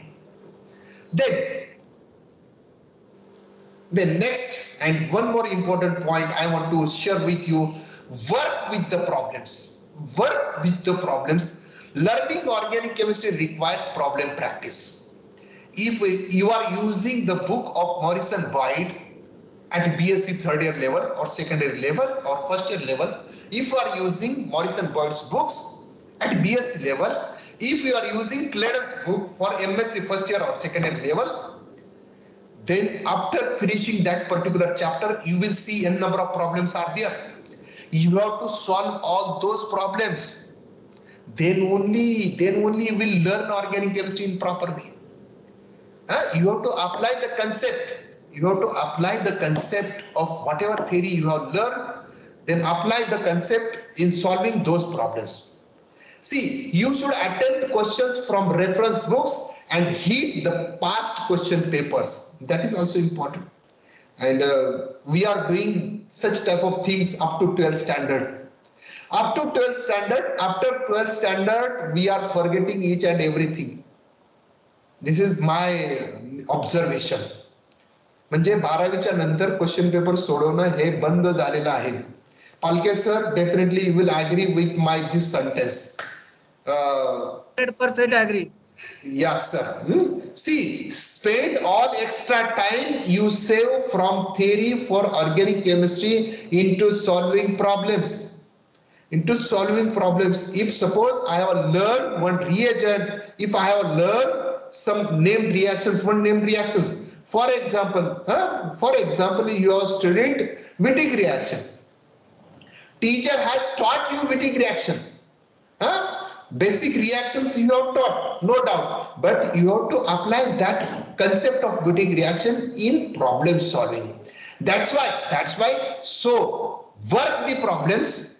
Then next, and one more important point I want to share with you, work with the problems. Learning organic chemistry requires problem practice. If you are using the book of Morrison Boyd at BSc third year level or secondary level or first year level, if you are using Morrison Boyd's books at BSc level, if you are using Clayton's book for MSc first year or second year level, then after finishing that particular chapter, you will see a number of problems are there. You have to solve all those problems. Then only you will learn organic chemistry in proper way. You have to apply the concept. You have to apply the concept of whatever theory you have learned, then apply the concept in solving those problems. See, you should attempt questions from reference books and hit the past question papers. That is also important. And we are doing such type of things up to 12th standard. Up to 12th standard, after 12th standard, we are forgetting each and everything. This is my observation. म्हणजे 12वीच्या नंतर question paper सोडवणं हे बंद झालेलं आहे. Palke sir, definitely you will agree with my this sentence. 100% agree. Yes, sir. See, spend all extra time you save from theory for organic chemistry into solving problems. If suppose I have learned one reagent, if I have learned some named reactions, For example, you have studied Wittig reaction. Teacher has taught you Wittig reaction. Basic reactions you have taught, no doubt, but you have to apply that concept of Wittig reaction in problem solving. That's why. So work the problems.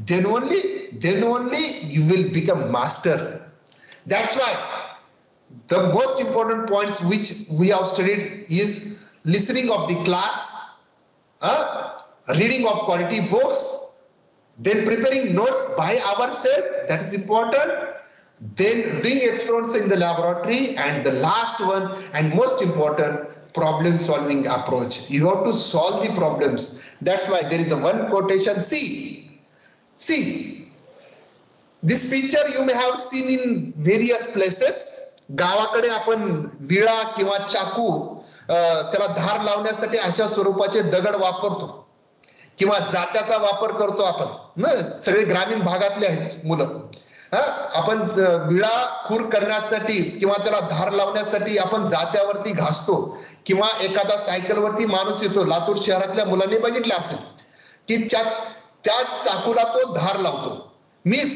Then only you will become master. That's why the most important points which we have studied is listening of the class, reading of quality books, then preparing notes by ourselves, that is important, then doing experiments in the laboratory, and the last one and most important, problem solving approach. You have to solve the problems. That's why there is a one quotation. See, this picture you may have seen in various places. गावाकडे आपण विळा किंवा चाकू त्याला धार लावण्यासाठी अशा स्वरूपाचे दगड वापरतो किंवा जात्याचा वापर करतो आपण ना. सगळे ग्रामीण भागातले आहेत मुलं. आपण विळा खूर करण्यासाठी किंवा त्याला धार लावण्यासाठी आपण जात्यावरती घासतो किंवा एखादा सायकलवरती माणूस येतो. लातूर शहरातल्या मुलांनी बघितलं असेल की त्या चाकूला तो धार लावतो. Means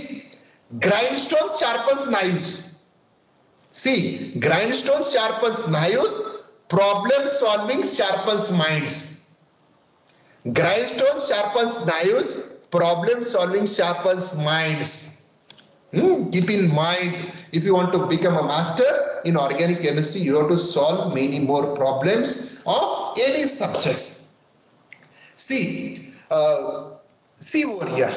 grindstone sharpens knives. See, grindstones sharpens knives, problem solving sharpens minds. Grindstones sharpens knives, problem solving sharpens minds. Keep in mind, if you want to become a master in organic chemistry, you have to solve many more problems of any subjects. See over here,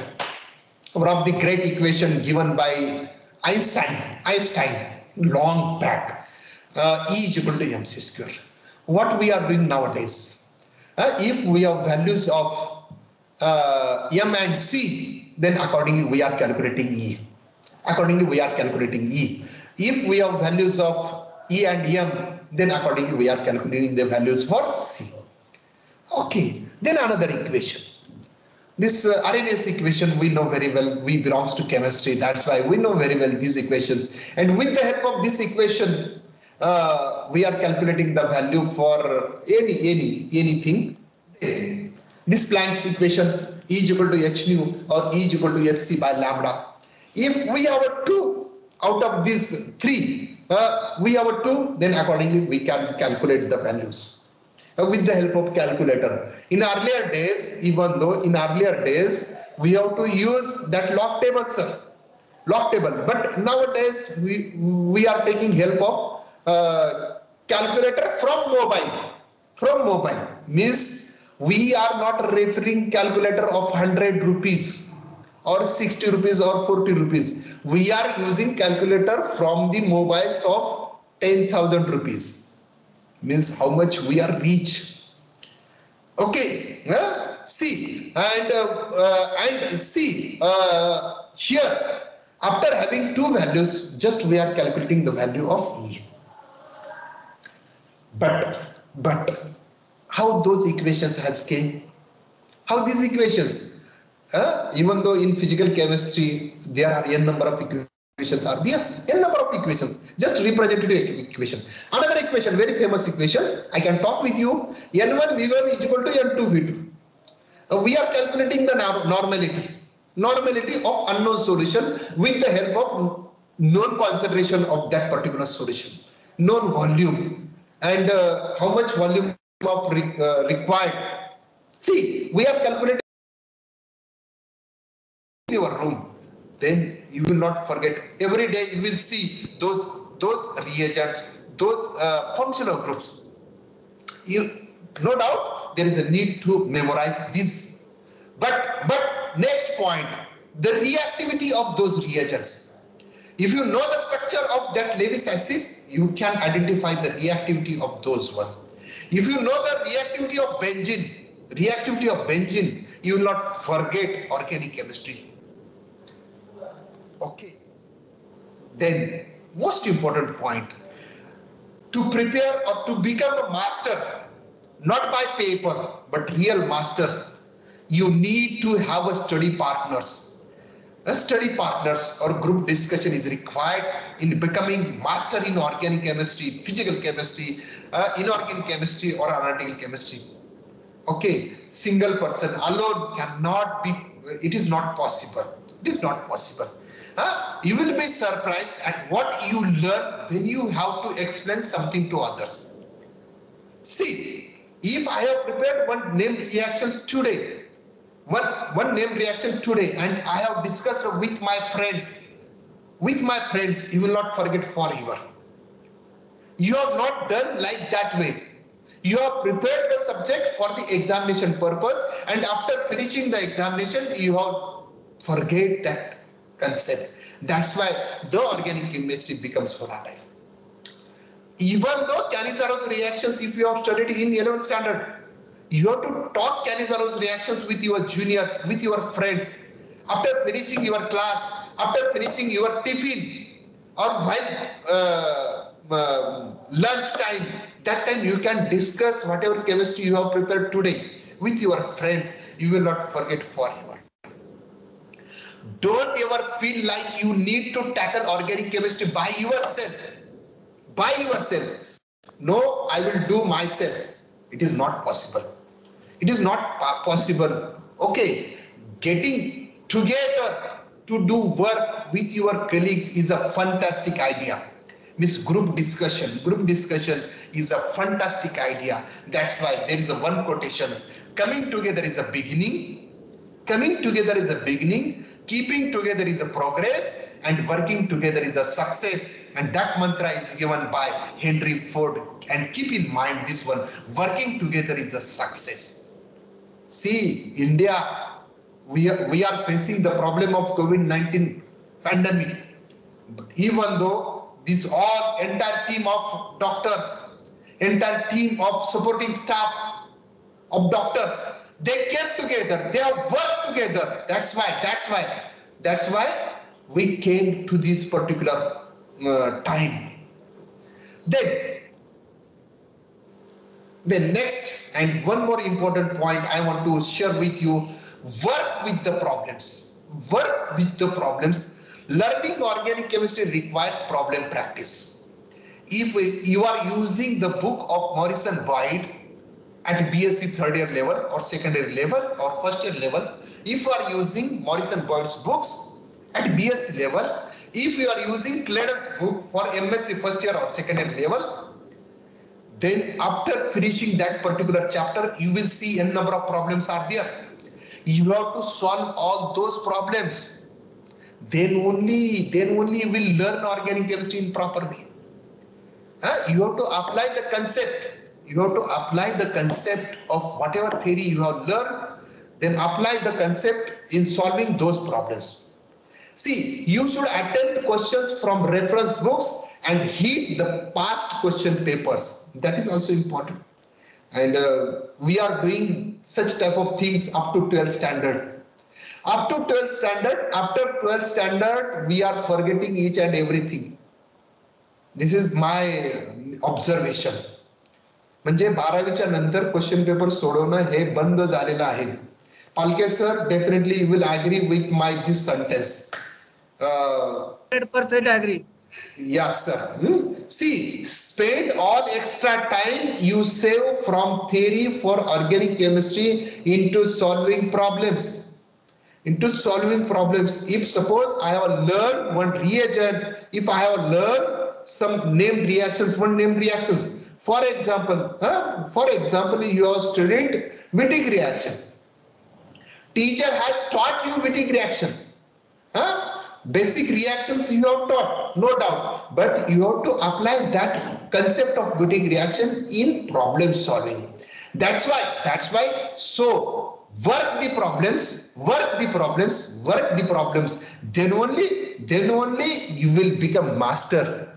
one of the great equation given by Einstein. Long back, E is equal to mc square. What we are doing nowadays, if we have values of m and c, then accordingly we are calculating E. If we have values of E and m, then accordingly we are calculating the values for C. Okay, then another equation. This RNS equation we know very well. We belongs to chemistry. That's why we know very well these equations. And with the help of this equation, we are calculating the value for anything. This Planck's equation, E is equal to h nu or E is equal to hc by lambda. If we have a 2 out of these 3, we have a 2, then accordingly we can calculate the values with the help of calculator. In earlier days, we have to use that log table, sir. But nowadays we are taking help of calculator from mobile. Means we are not referring calculator of 100 rupees or 60 rupees or 40 rupees. We are using calculator from the mobiles of 10,000 rupees. Means how much we are rich. Okay, see here, after having two values, just we are calculating the value of E. But how those equations has came? How these equations? Even though in physical chemistry there are n number of equations are there, n number of equations, just representative equation. Another equation, very famous equation, I can talk with you. N1 V1 is equal to N2 V2. We are calculating the normality of unknown solution with the help of known concentration of that particular solution, known volume, and how much volume of required. See, we are calculating your room. Then you will not forget. Every day you will see those reagents, those functional groups. No doubt there is a need to memorize this. But next point, the reactivity of those reagents. If you know the structure of that Lewis acid, you can identify the reactivity of those one. If you know the reactivity of benzene, you will not forget organic chemistry. Okay. Then, most important point, to prepare or to become a master, not by paper, but real master, you need to have a study partners. A study partners or group discussion is required in becoming master in organic chemistry, physical chemistry, inorganic chemistry or analytical chemistry. Okay, single person alone cannot be, it is not possible. It is not possible. You will be surprised at what you learn when you have to explain something to others. See, if I have prepared one named reactions today, one named reaction today, and I have discussed with my friends, you will not forget forever. You have not done like that way. You have prepared the subject for the examination purpose, and after finishing the examination, you have forget that concept. That's why the organic chemistry becomes volatile. Even though Cannizzaro reactions, if you have studied in 11th standard, you have to talk Cannizzaro reactions with your juniors, with your friends. After finishing your class, after finishing your tiffin, or while lunch time, that time you can discuss whatever chemistry you have prepared today with your friends. You will not forget forever. Don't ever feel like you need to tackle organic chemistry by yourself. No, I will do myself. It is not possible. It is not possible. Okay, getting together to do work with your colleagues is a fantastic idea. Miss group discussion is a fantastic idea. That's why there is a one quotation. Coming together is a beginning. Keeping together is a progress, and working together is a success. And that mantra is given by Henry Ford. And keep in mind this one, working together is a success. See, India, we are facing the problem of COVID-19 pandemic. Even though this entire team of doctors, entire team of supporting staff of doctors, they came together, they have worked together. That's why we came to this particular time. Then next, and one more important point I want to share with you, work with the problems. Learning organic chemistry requires problem practice. If you are using the book of Morrison Boyd at BSc third year level or secondary level or first year level, if you are using Morrison Boyd's books at BSc level, if you are using Clayton's book for MSc first year or secondary level, then after finishing that particular chapter, you will see a number of problems are there. You have to solve all those problems. Then only you will learn organic chemistry in proper way. You have to apply the concept. You have to apply the concept of whatever theory you have learned, then apply the concept in solving those problems. See, you should attempt questions from reference books and hit the past question papers. That is also important. And we are doing such type of things up to 12th standard. After 12th standard, we are forgetting each and everything. This is my observation. म्हणजे 12वीच्या नंतर question paper सोडवणं हे बंद झालेलं आहे. Alke sir, definitely you will agree with my this sentence. 100% agree. Yes, sir. See, spend all extra time you save from theory for organic chemistry into solving problems. If suppose I have learned one reagent, if I have learned some named reactions, For example, you have studied Wittig reaction. Teacher has taught you Wittig reaction. Basic reactions you have taught, no doubt, but you have to apply that concept of Wittig reaction in problem solving. That's why. So work the problems. Then only you will become master.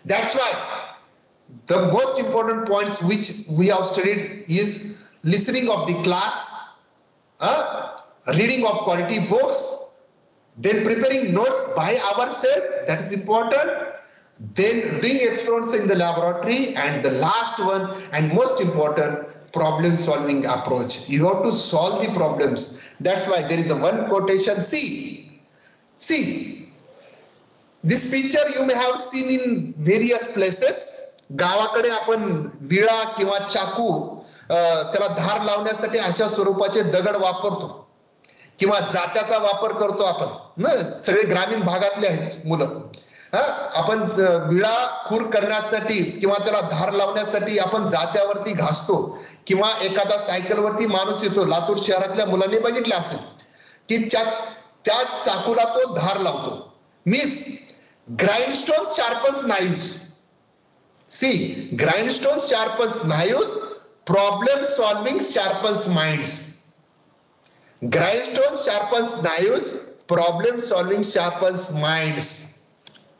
That's why the most important points which we have studied is listening of the class, reading of quality books, then preparing notes by ourselves, that is important, then doing experiments in the laboratory, and the last one and most important, problem solving approach. You have to solve the problems. That's why there is a one quotation. See, this picture you may have seen in various places. गावाकडे आपण विळा किंवा चाकू त्याला धार लावण्यासाठी अशा स्वरूपाचे दगड वापरतो किंवा जात्याचा वापर करतो आपण ना, सगळे ग्रामीण भागातले आहेत मुलं. आपण विळा खूर करण्यासाठी किंवा त्याला धार लावण्यासाठी आपण जात्यावरती घासतो किंवा एखादा सायकलवरती माणूस येतो. लातूर शहरातल्या मुलांनी बघितलं असेल की त्या चाकूला तो धार लावतो. Means grindstone sharpens knives. See, grindstones sharpens knives, problem solving sharpens minds. Grindstones sharpens knives, problem solving sharpens minds.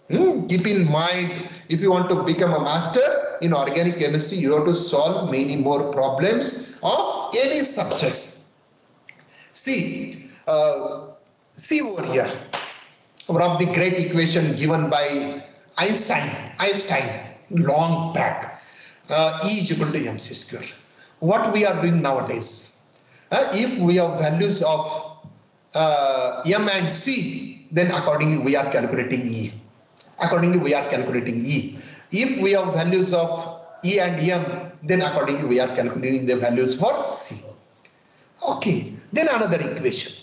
Keep in mind, if you want to become a master in organic chemistry, you have to solve many more problems of any subjects. See over here, one of the great equation given by Einstein. Long back, E is equal to mc square. What we are doing nowadays, if we have values of m and c, then accordingly we are calculating E. If we have values of E and m, then accordingly we are calculating the values for C. Okay, then another equation.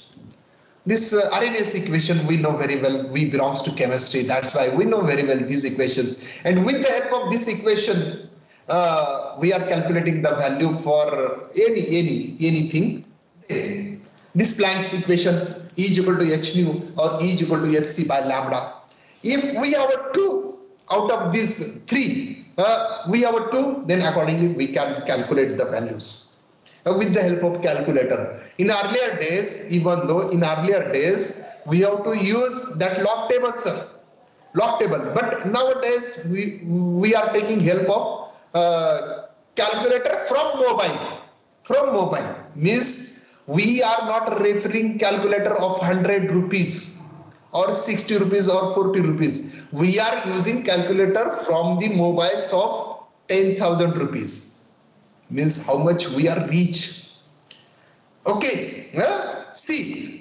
This Arrhenius equation we know very well. We belongs to chemistry. That's why we know very well these equations. And with the help of this equation, we are calculating the value for anything. This Planck's equation, E is equal to h nu or E is equal to hc by lambda. If we have a 2 out of these 3, we have a 2, then accordingly we can calculate the values with the help of calculator. In earlier days, we have to use that log table, sir. But nowadays we are taking help of calculator from mobile. Means we are not referring calculator of 100 rupees or 60 rupees or 40 rupees. We are using calculator from the mobiles of 10,000 rupees. Means how much we are rich. Okay, see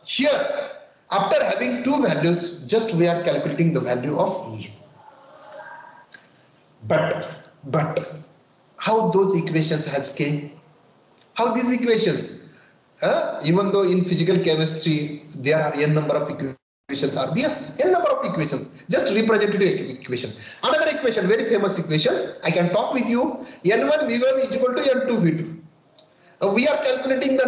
here, after having two values, just we are calculating the value of E. But how those equations has came? How these equations? Even though in physical chemistry there are n number of equations are there, n number of equations, just representative equation. Another equation, very famous equation, I can talk with you. N1 V1 is equal to N2 V2. We are calculating the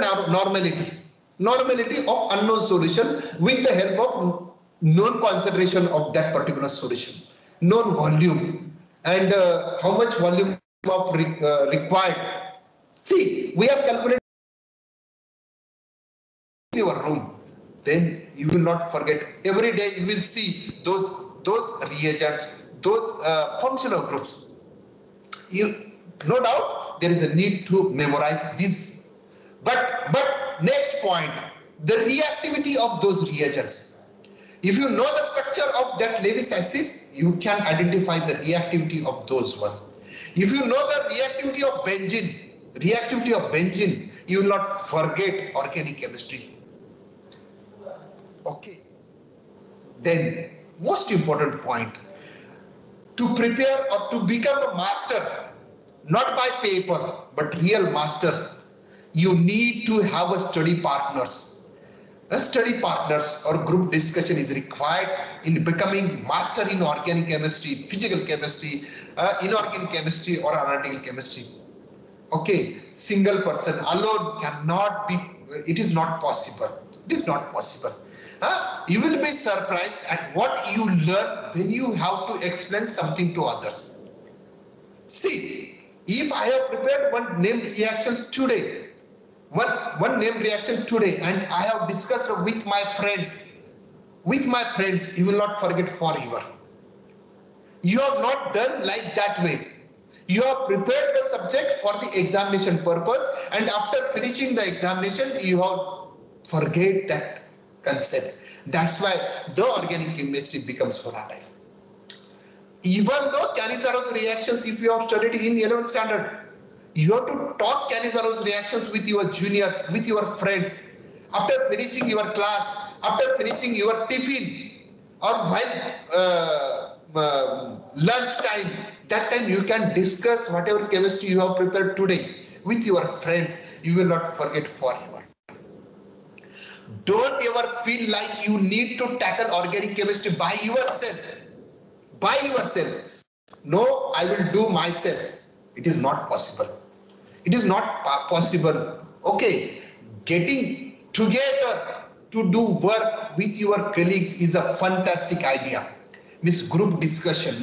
normality of unknown solution with the help of known concentration of that particular solution, known volume, and how much volume of required. See, we are calculating your room. Then you will not forget. Every day you will see those reagents, those functional groups. No doubt there is a need to memorize this. But next point, the reactivity of those reagents. If you know the structure of that Lewis acid, you can identify the reactivity of those one. If you know the reactivity of benzene, reactivity of benzene, you will not forget organic chemistry. Okay. Then, most important point, to prepare or to become a master, not by paper, but real master, you need to have a study partners. A study partners or group discussion is required in becoming master in organic chemistry, physical chemistry, inorganic chemistry or analytical chemistry. Okay, single person alone cannot be, it is not possible. It is not possible. You will be surprised at what you learn when you have to explain something to others. See, if I have prepared one named reactions today, one named reaction today, and I have discussed with my friends, you will not forget forever. You have not done like that way. You have prepared the subject for the examination purpose, and after finishing the examination, you have forget that concept. That's why the organic chemistry becomes volatile. Even though Cannizaro's reactions, if you have studied in 11th standard, you have to talk Cannizaro's reactions with your juniors, with your friends. After finishing your class, after finishing your tiffin, or while lunch time, that time you can discuss whatever chemistry you have prepared today with your friends. You will not forget forever. Don't ever feel like you need to tackle organic chemistry by yourself. By yourself. No, I will do myself. It is not possible. It is not possible. Okay, getting together to do work with your colleagues is a fantastic idea. Means group discussion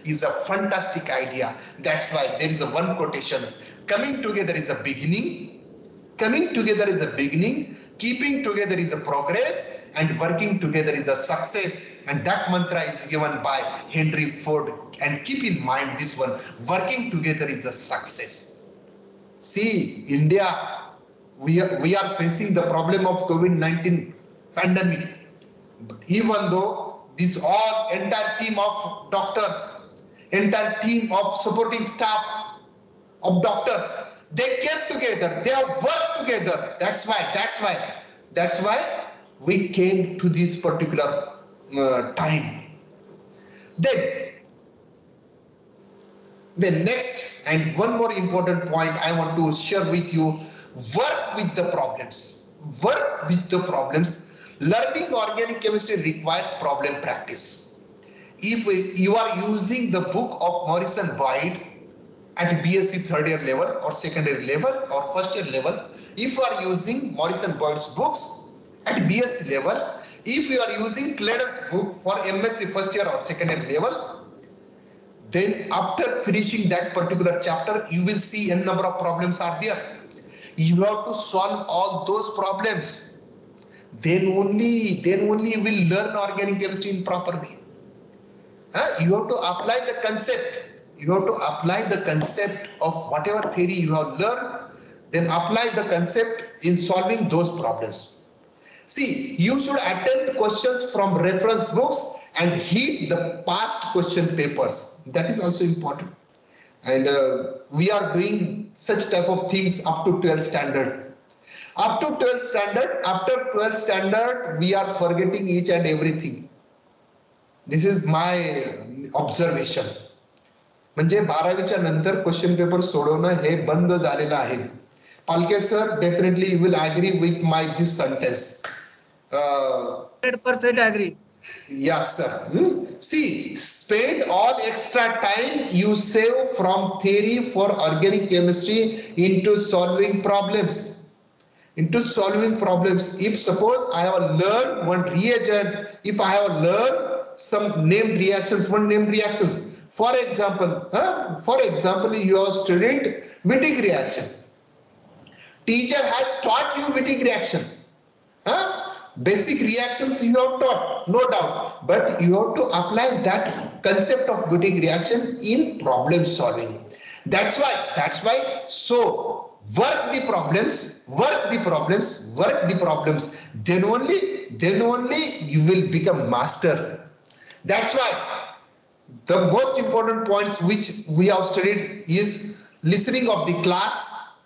is a fantastic idea. That's why there is a one quotation. Coming together is a beginning. Coming together is a beginning. Keeping together is a progress, and working together is a success. And that mantra is given by Henry Ford. And keep in mind this one, working together is a success. See, India, we are facing the problem of COVID-19 pandemic. Even though this entire team of doctors, entire team of supporting staff of doctors, they came together, they have worked together. That's why we came to this particular time. Then the next and one more important point I want to share with you, work with the problems. Work with the problems. Learning organic chemistry requires problem practice. If you are using the book of Morrison Boyd at BSc third year level or secondary level or first year level, if you are using Morrison Boyd's books at BSc level, if you are using Clayton's book for MSc first year or second year level, then after finishing that particular chapter, you will see a number of problems are there. You have to solve all those problems. Then only you will learn organic chemistry in proper way. You have to apply the concept. You have to apply the concept of whatever theory you have learned, then apply the concept in solving those problems. See, you should attempt questions from reference books and hit the past question papers. That is also important. And we are doing such type of things up to 12th standard. After 12th standard, we are forgetting each and everything. This is my observation. म्हणजे 12वीच्या नंतर question paper सोडवणं हे बंद झालेलं आहे. Palke sir, definitely you will agree with my this sentence. 100% agree. Yes, sir. See, spend all extra time you save from theory for organic chemistry into solving problems. If suppose I have learned one reagent, if I have learned some named reactions, For example, you have studied Wittig reaction. Teacher has taught you Wittig reaction. Basic reactions you have taught, no doubt, but you have to apply that concept of Wittig reaction in problem solving. That's why. So work the problems. Then only you will become master. That's why the most important points which we have studied is listening of the class,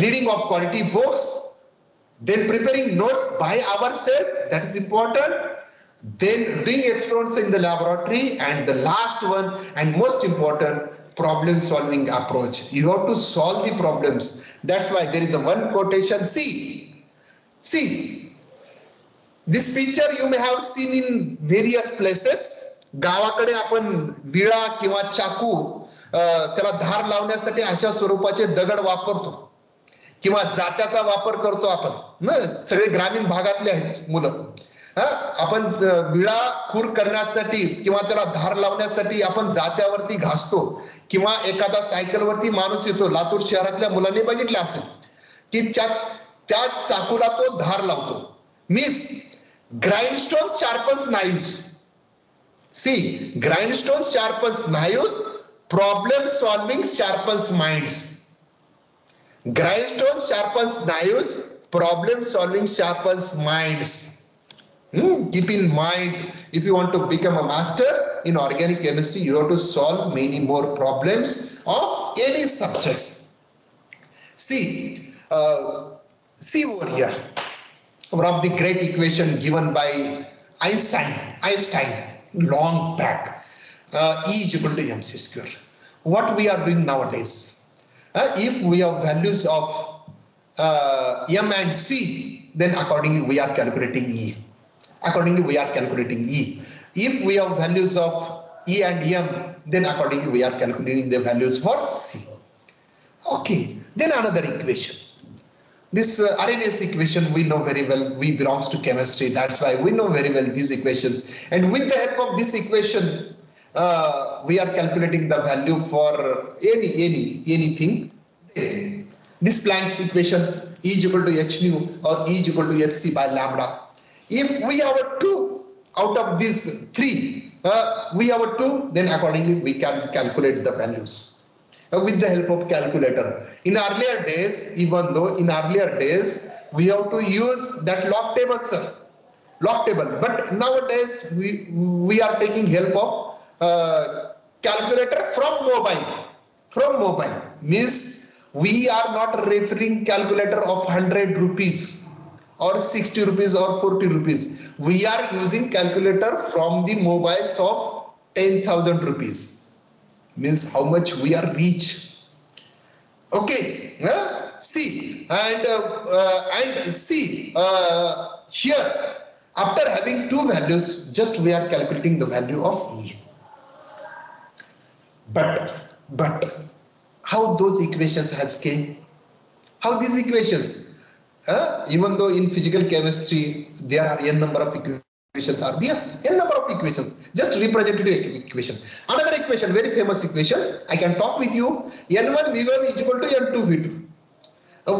reading of quality books, then preparing notes by ourselves, that is important, then doing experiments in the laboratory, and the last one and most important, problem solving approach. You have to solve the problems. That's why there is a one quotation. See, this picture you may have seen in various places. गावाकडे आपण विळा किंवा चाकू त्याला धार लावण्यासाठी अशा स्वरूपाचे दगड वापरतो किंवा जात्याचा वापर करतो आपण. सगळे ग्रामीण भागातले आहेत मुलं. आपण विळा खूर करण्यासाठी किंवा त्याला धार लावण्यासाठी आपण जात्यावरती घासतो किंवा एखादा सायकलवरती माणूस येतो. लातूर शहरातल्या मुलांनी बघितलं असेल की त्या चाकूला तो धार लावतो. Means grindstone sharpens knives. See, grindstones sharpens knives, problem solving sharpens minds. Grindstones sharpens knives, problem solving sharpens minds. Keep in mind, if you want to become a master in organic chemistry, you have to solve many more problems of any subjects. See over here, one of the great equation given by Einstein. Long back, E is equal to mc square. What we are doing nowadays, if we have values of m and c, then accordingly we are calculating E. If we have values of E and m, then accordingly we are calculating the values for C. Okay, then another equation. This Arrhenius equation we know very well. We belongs to chemistry. That's why we know very well these equations. And with the help of this equation, we are calculating the value for anything. This Planck's equation, E is equal to h nu or E is equal to hc by lambda. If we have a 2 out of these 3, we have a 2, then accordingly we can calculate the values with the help of calculator. In earlier days, even though in earlier days we have to use that log table, sir. Log table. But nowadays we are taking help of calculator from mobile. From mobile means we are not referring calculator of 100 rupees or 60 rupees or 40 rupees. We are using calculator from the mobiles of 10,000 rupees. Means how much we are rich. Okay, see and see here, after having two values, just we are calculating the value of E. But how those equations has came? How these equations? Even though in physical chemistry there are n number of equations are there, n number of equations, just representative equation. Another equation, very famous equation, I can talk with you. N1 V1 is equal to N2 V2.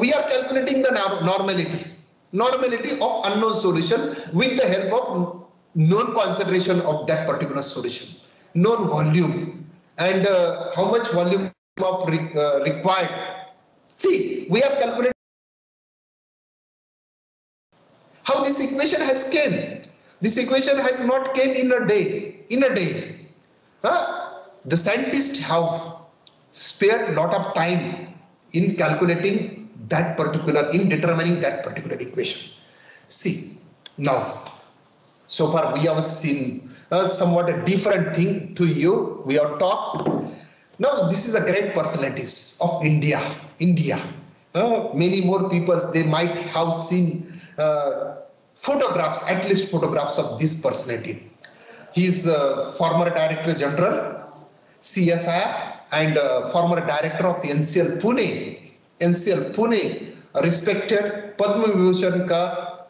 We are calculating the normality of unknown solution with the help of known concentration of that particular solution, known volume, and how much volume of required. See, we are calculating how this equation has came. This equation has not came in a day. The scientists have spared a lot of time in calculating that particular, in determining that particular equation. See, now, so far we have seen somewhat a different thing to you. We have talked. Now, this is a great personalities of India. Many more people, they might have seen photographs, at least photographs of this personality. He is former Director General, CSIR, and former Director of NCL Pune, respected Padma Vibhushan ka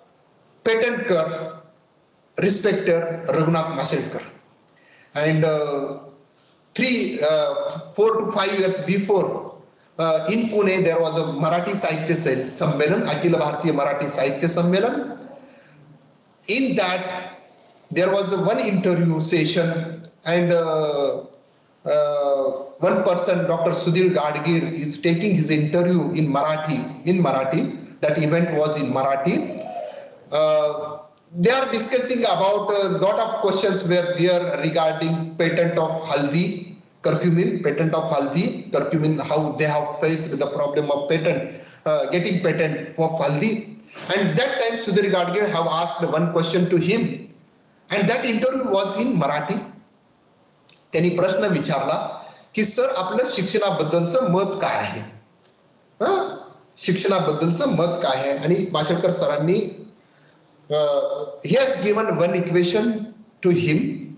patent कर respected Raghunath Mashelkar. And 4 to 5 years before, in Pune there was a Marathi Sahitya Sammelan, Akhila Bharatiya Marathi Sahitya Sammelan. In that there was one interview session, and one person, Dr. Sudhir Gadgir, is taking his interview in Marathi. That event was in Marathi. They are discussing about a lot of questions were there regarding patent of haldi, curcumin, patent of haldi, curcumin, how they have faced the problem of patent, getting patent for haldi. And that time Sudhir Gadge have asked one question to him, and that interview was in Marathi. त्यांनी प्रश्न विचारला की sir आपलं शिक्षणाबद्दलचं मत काय आहे, शिक्षणाबद्दलचं मत काय आहे. आणि माशेलकर सरांनी he has given one equation to him.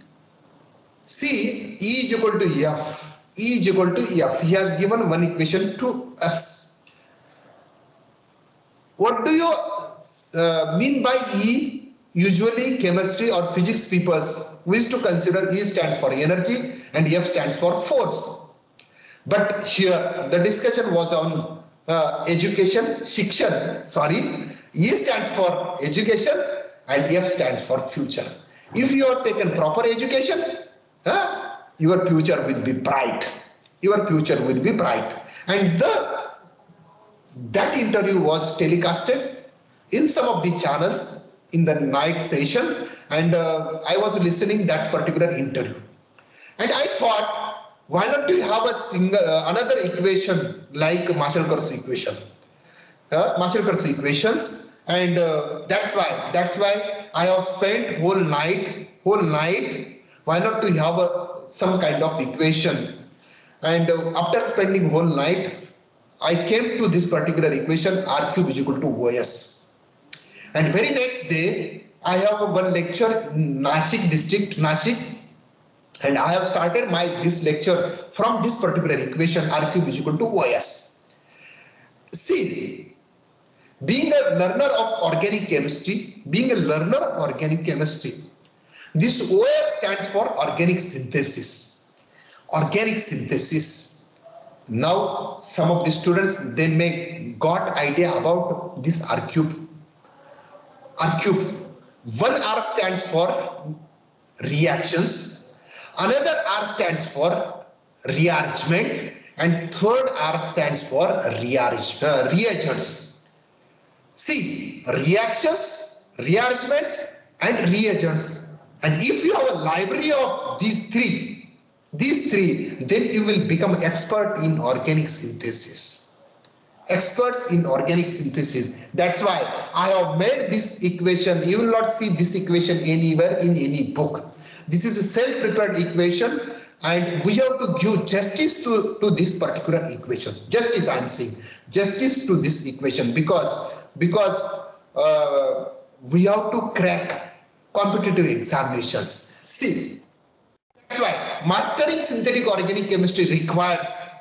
See, E is equal to F. E is equal to F. He has given one equation to us. What do you mean by E? Usually chemistry or physics people wish to consider E stands for energy and F stands for force. But here the discussion was on education, shikshan, sorry. E stands for education and F stands for future. If you have taken proper education, your future will be bright. Your future will be bright. And that interview was telecasted in some of the channels in the night session, and I was listening that particular interview. And I thought, why not you have another equation like Mashelkar's equation, Mashelkar's equations, and that's why I have spent whole night. Why not to have some kind of equation? And after spending whole night, I came to this particular equation, R cube is equal to OS. And very next day, I have one lecture in Nashik district, Nashik, and I have started this lecture from this particular equation, R cube is equal to OS. See, being a learner of organic chemistry, this OS stands for organic synthesis. Organic synthesis. Now, some of the students, they may got idea about this R cube. R cube. One R stands for reactions, another R stands for rearrangement, and third R stands for reagents. See, reactions, rearrangements, and reagents. And if you have a library of these three, then you will become expert in organic synthesis. Experts in organic synthesis. That's why I have made this equation. You will not see this equation anywhere in any book. This is a self-prepared equation, and we have to give justice to this particular equation. Justice, I am saying, justice to this equation, because we have to crack competitive examinations. See, that's why mastering synthetic organic chemistry requires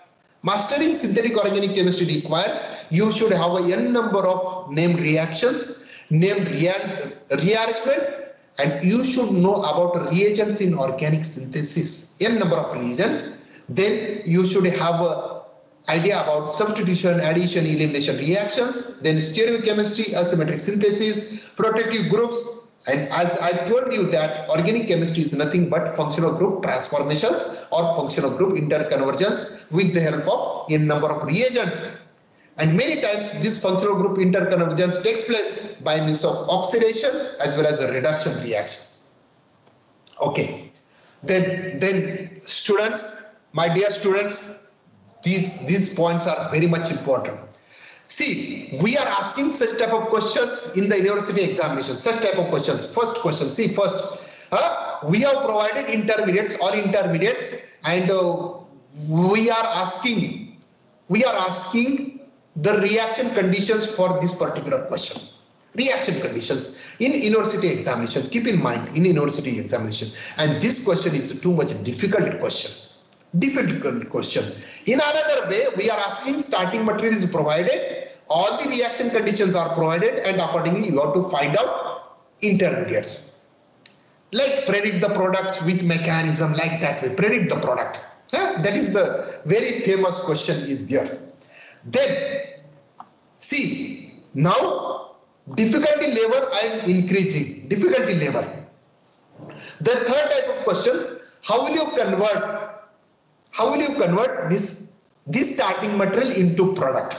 you should have a n number of named reactions, named rearrangements, and you should know about reagents in organic synthesis, n number of reagents. Then you should have a idea about substitution, addition, elimination reactions, then stereochemistry, asymmetric synthesis, protective groups. And as I told you that organic chemistry is nothing but functional group transformations or functional group interconvergence with the help of n number of reagents. And many times this functional group interconvergence takes place by means of oxidation as well as reduction reactions. Okay. Then students, my dear students, these points are very much important. See, we are asking such type of questions in the university examination, such type of questions. First question, see, first, we have provided intermediates, and we are asking the reaction conditions for this particular question. Reaction conditions in university examinations, keep in mind, in university examination. And this question is too much difficult question. In another way, we are asking starting material is provided, all the reaction conditions are provided, and accordingly you have to find out intermediates. Like predict the products with mechanism, like that way, predict the product. That is the very famous question is there. Then, see, now difficulty level I am increasing, difficulty level. The third type of question, how will you convert this starting material into product?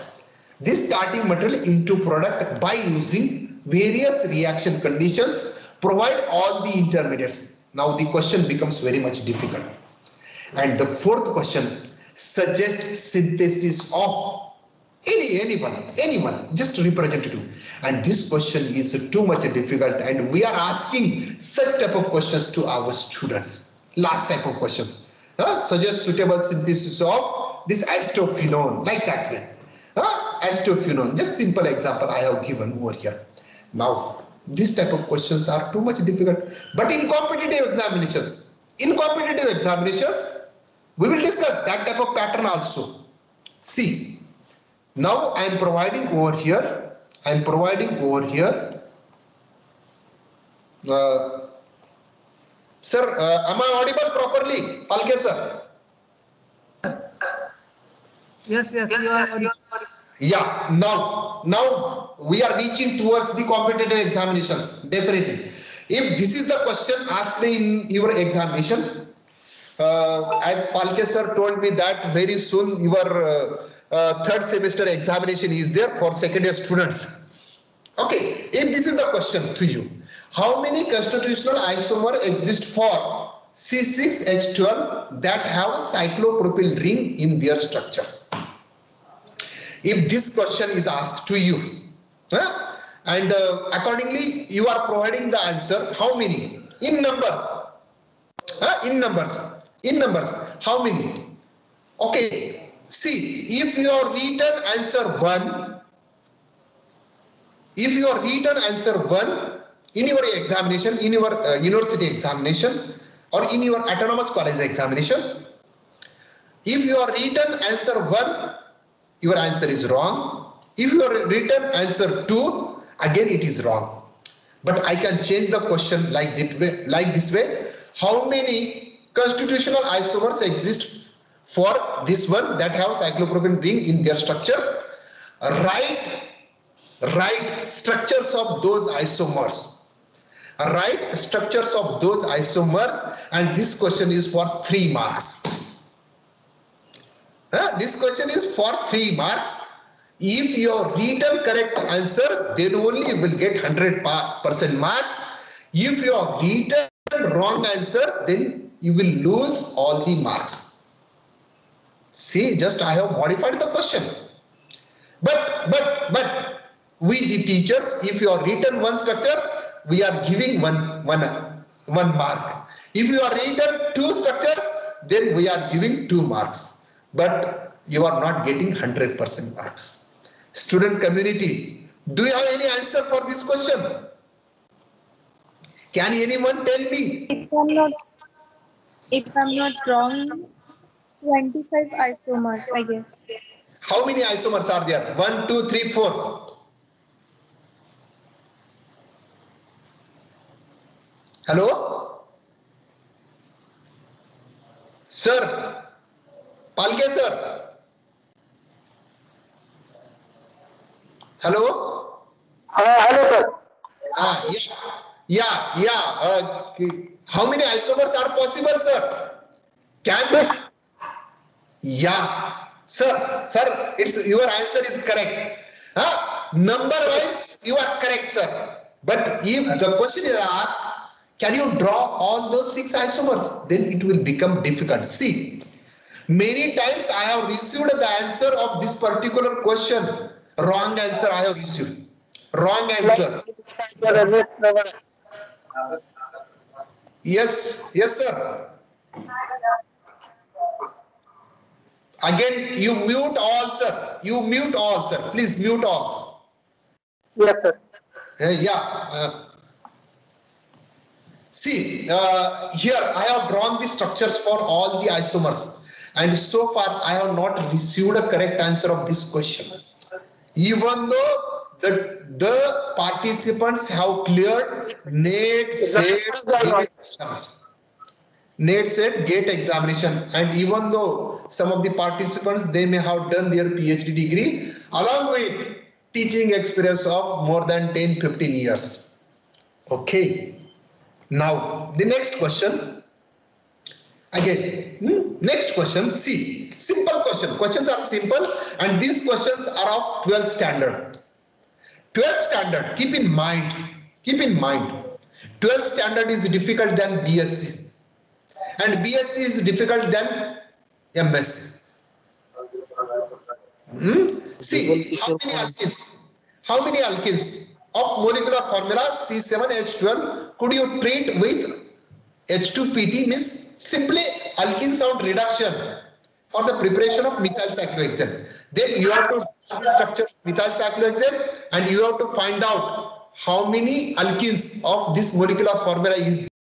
This starting material into product by using various reaction conditions, provide all the intermediates. Now the question becomes very much difficult. And the fourth question, suggest synthesis of anyone, just representative. And this question is too much difficult, and we are asking such type of questions to our students. Last type of questions. Suggest suitable synthesis of this acetophenone, like that way. Acetophenone, just simple example I have given over here. Now, these type of questions are too much difficult, but in competitive examinations, we will discuss that type of pattern also. See, now I am providing over here, sir, am I audible properly? Palke sir. Yes, you are audible. Yeah, now we are reaching towards the competitive examinations, definitely. If this is the question asked in your examination, as Palke sir told me that very soon your third semester examination is there for second year students. Okay, if this is the question to you, how many constitutional isomer exist for C6H12 that have a cyclopropyl ring in their structure? If this question is asked to you, and accordingly you are providing the answer, how many? In numbers. In numbers. How many? Okay. See, if your written answer 1, in your examination, in your university examination, or in your autonomous college examination, if your written answer 1, your answer is wrong. If your written answer 2, again it is wrong. But I can change the question like this way. How many constitutional isomers exist for this one that have cyclopropyl ring in their structure? Write structures of those isomers. And this question is for 3 marks. This question is for 3 marks. If you have written correct answer, then only you will get 100% marks. If you have written wrong answer, then you will lose all the marks. See, just I have modified the question. But we the teachers, if you have written one structure, we are giving one mark. If you are written 2 structures, then we are giving 2 marks. But you are not getting 100% marks. Student community, do you have any answer for this question? Can anyone tell me? If I'm not wrong, 25 isomers, I guess. How many isomers are there? 1, 2, 3, 4. Hello? Sir? Palke sir? Hello? Hello, sir. How many isomers are possible, sir? Sir, your answer is correct. Number wise, you are correct, sir. But if the question is asked, can you draw all those 6 isomers? Then it will become difficult. See, many times I have received the answer of this particular question. Wrong answer I have received. Wrong answer. Yes, sir. Again, you mute all, sir. Please mute all. Yes, sir. See, here I have drawn the structures for all the isomers, and so far I have not received a correct answer of this question. Even though the participants have cleared NET, SET, GATE examination, and even though some of the participants, they may have done their PhD degree along with teaching experience of more than 10-15 years. Okay. Now the next question. Again, next question. See, simple question. Questions are simple, and these questions are of 12th standard. 12th standard. Keep in mind. 12th standard is difficult than BSc. and BSc is difficult than MSc. See, how many alkenes of molecular formula C7H12 could you treat with H2PT, means simply alkene sound reduction for the preparation of methyl cyclohexane. Then you have to structure methyl cyclohexane and you have to find out how many alkenes of this molecular formula is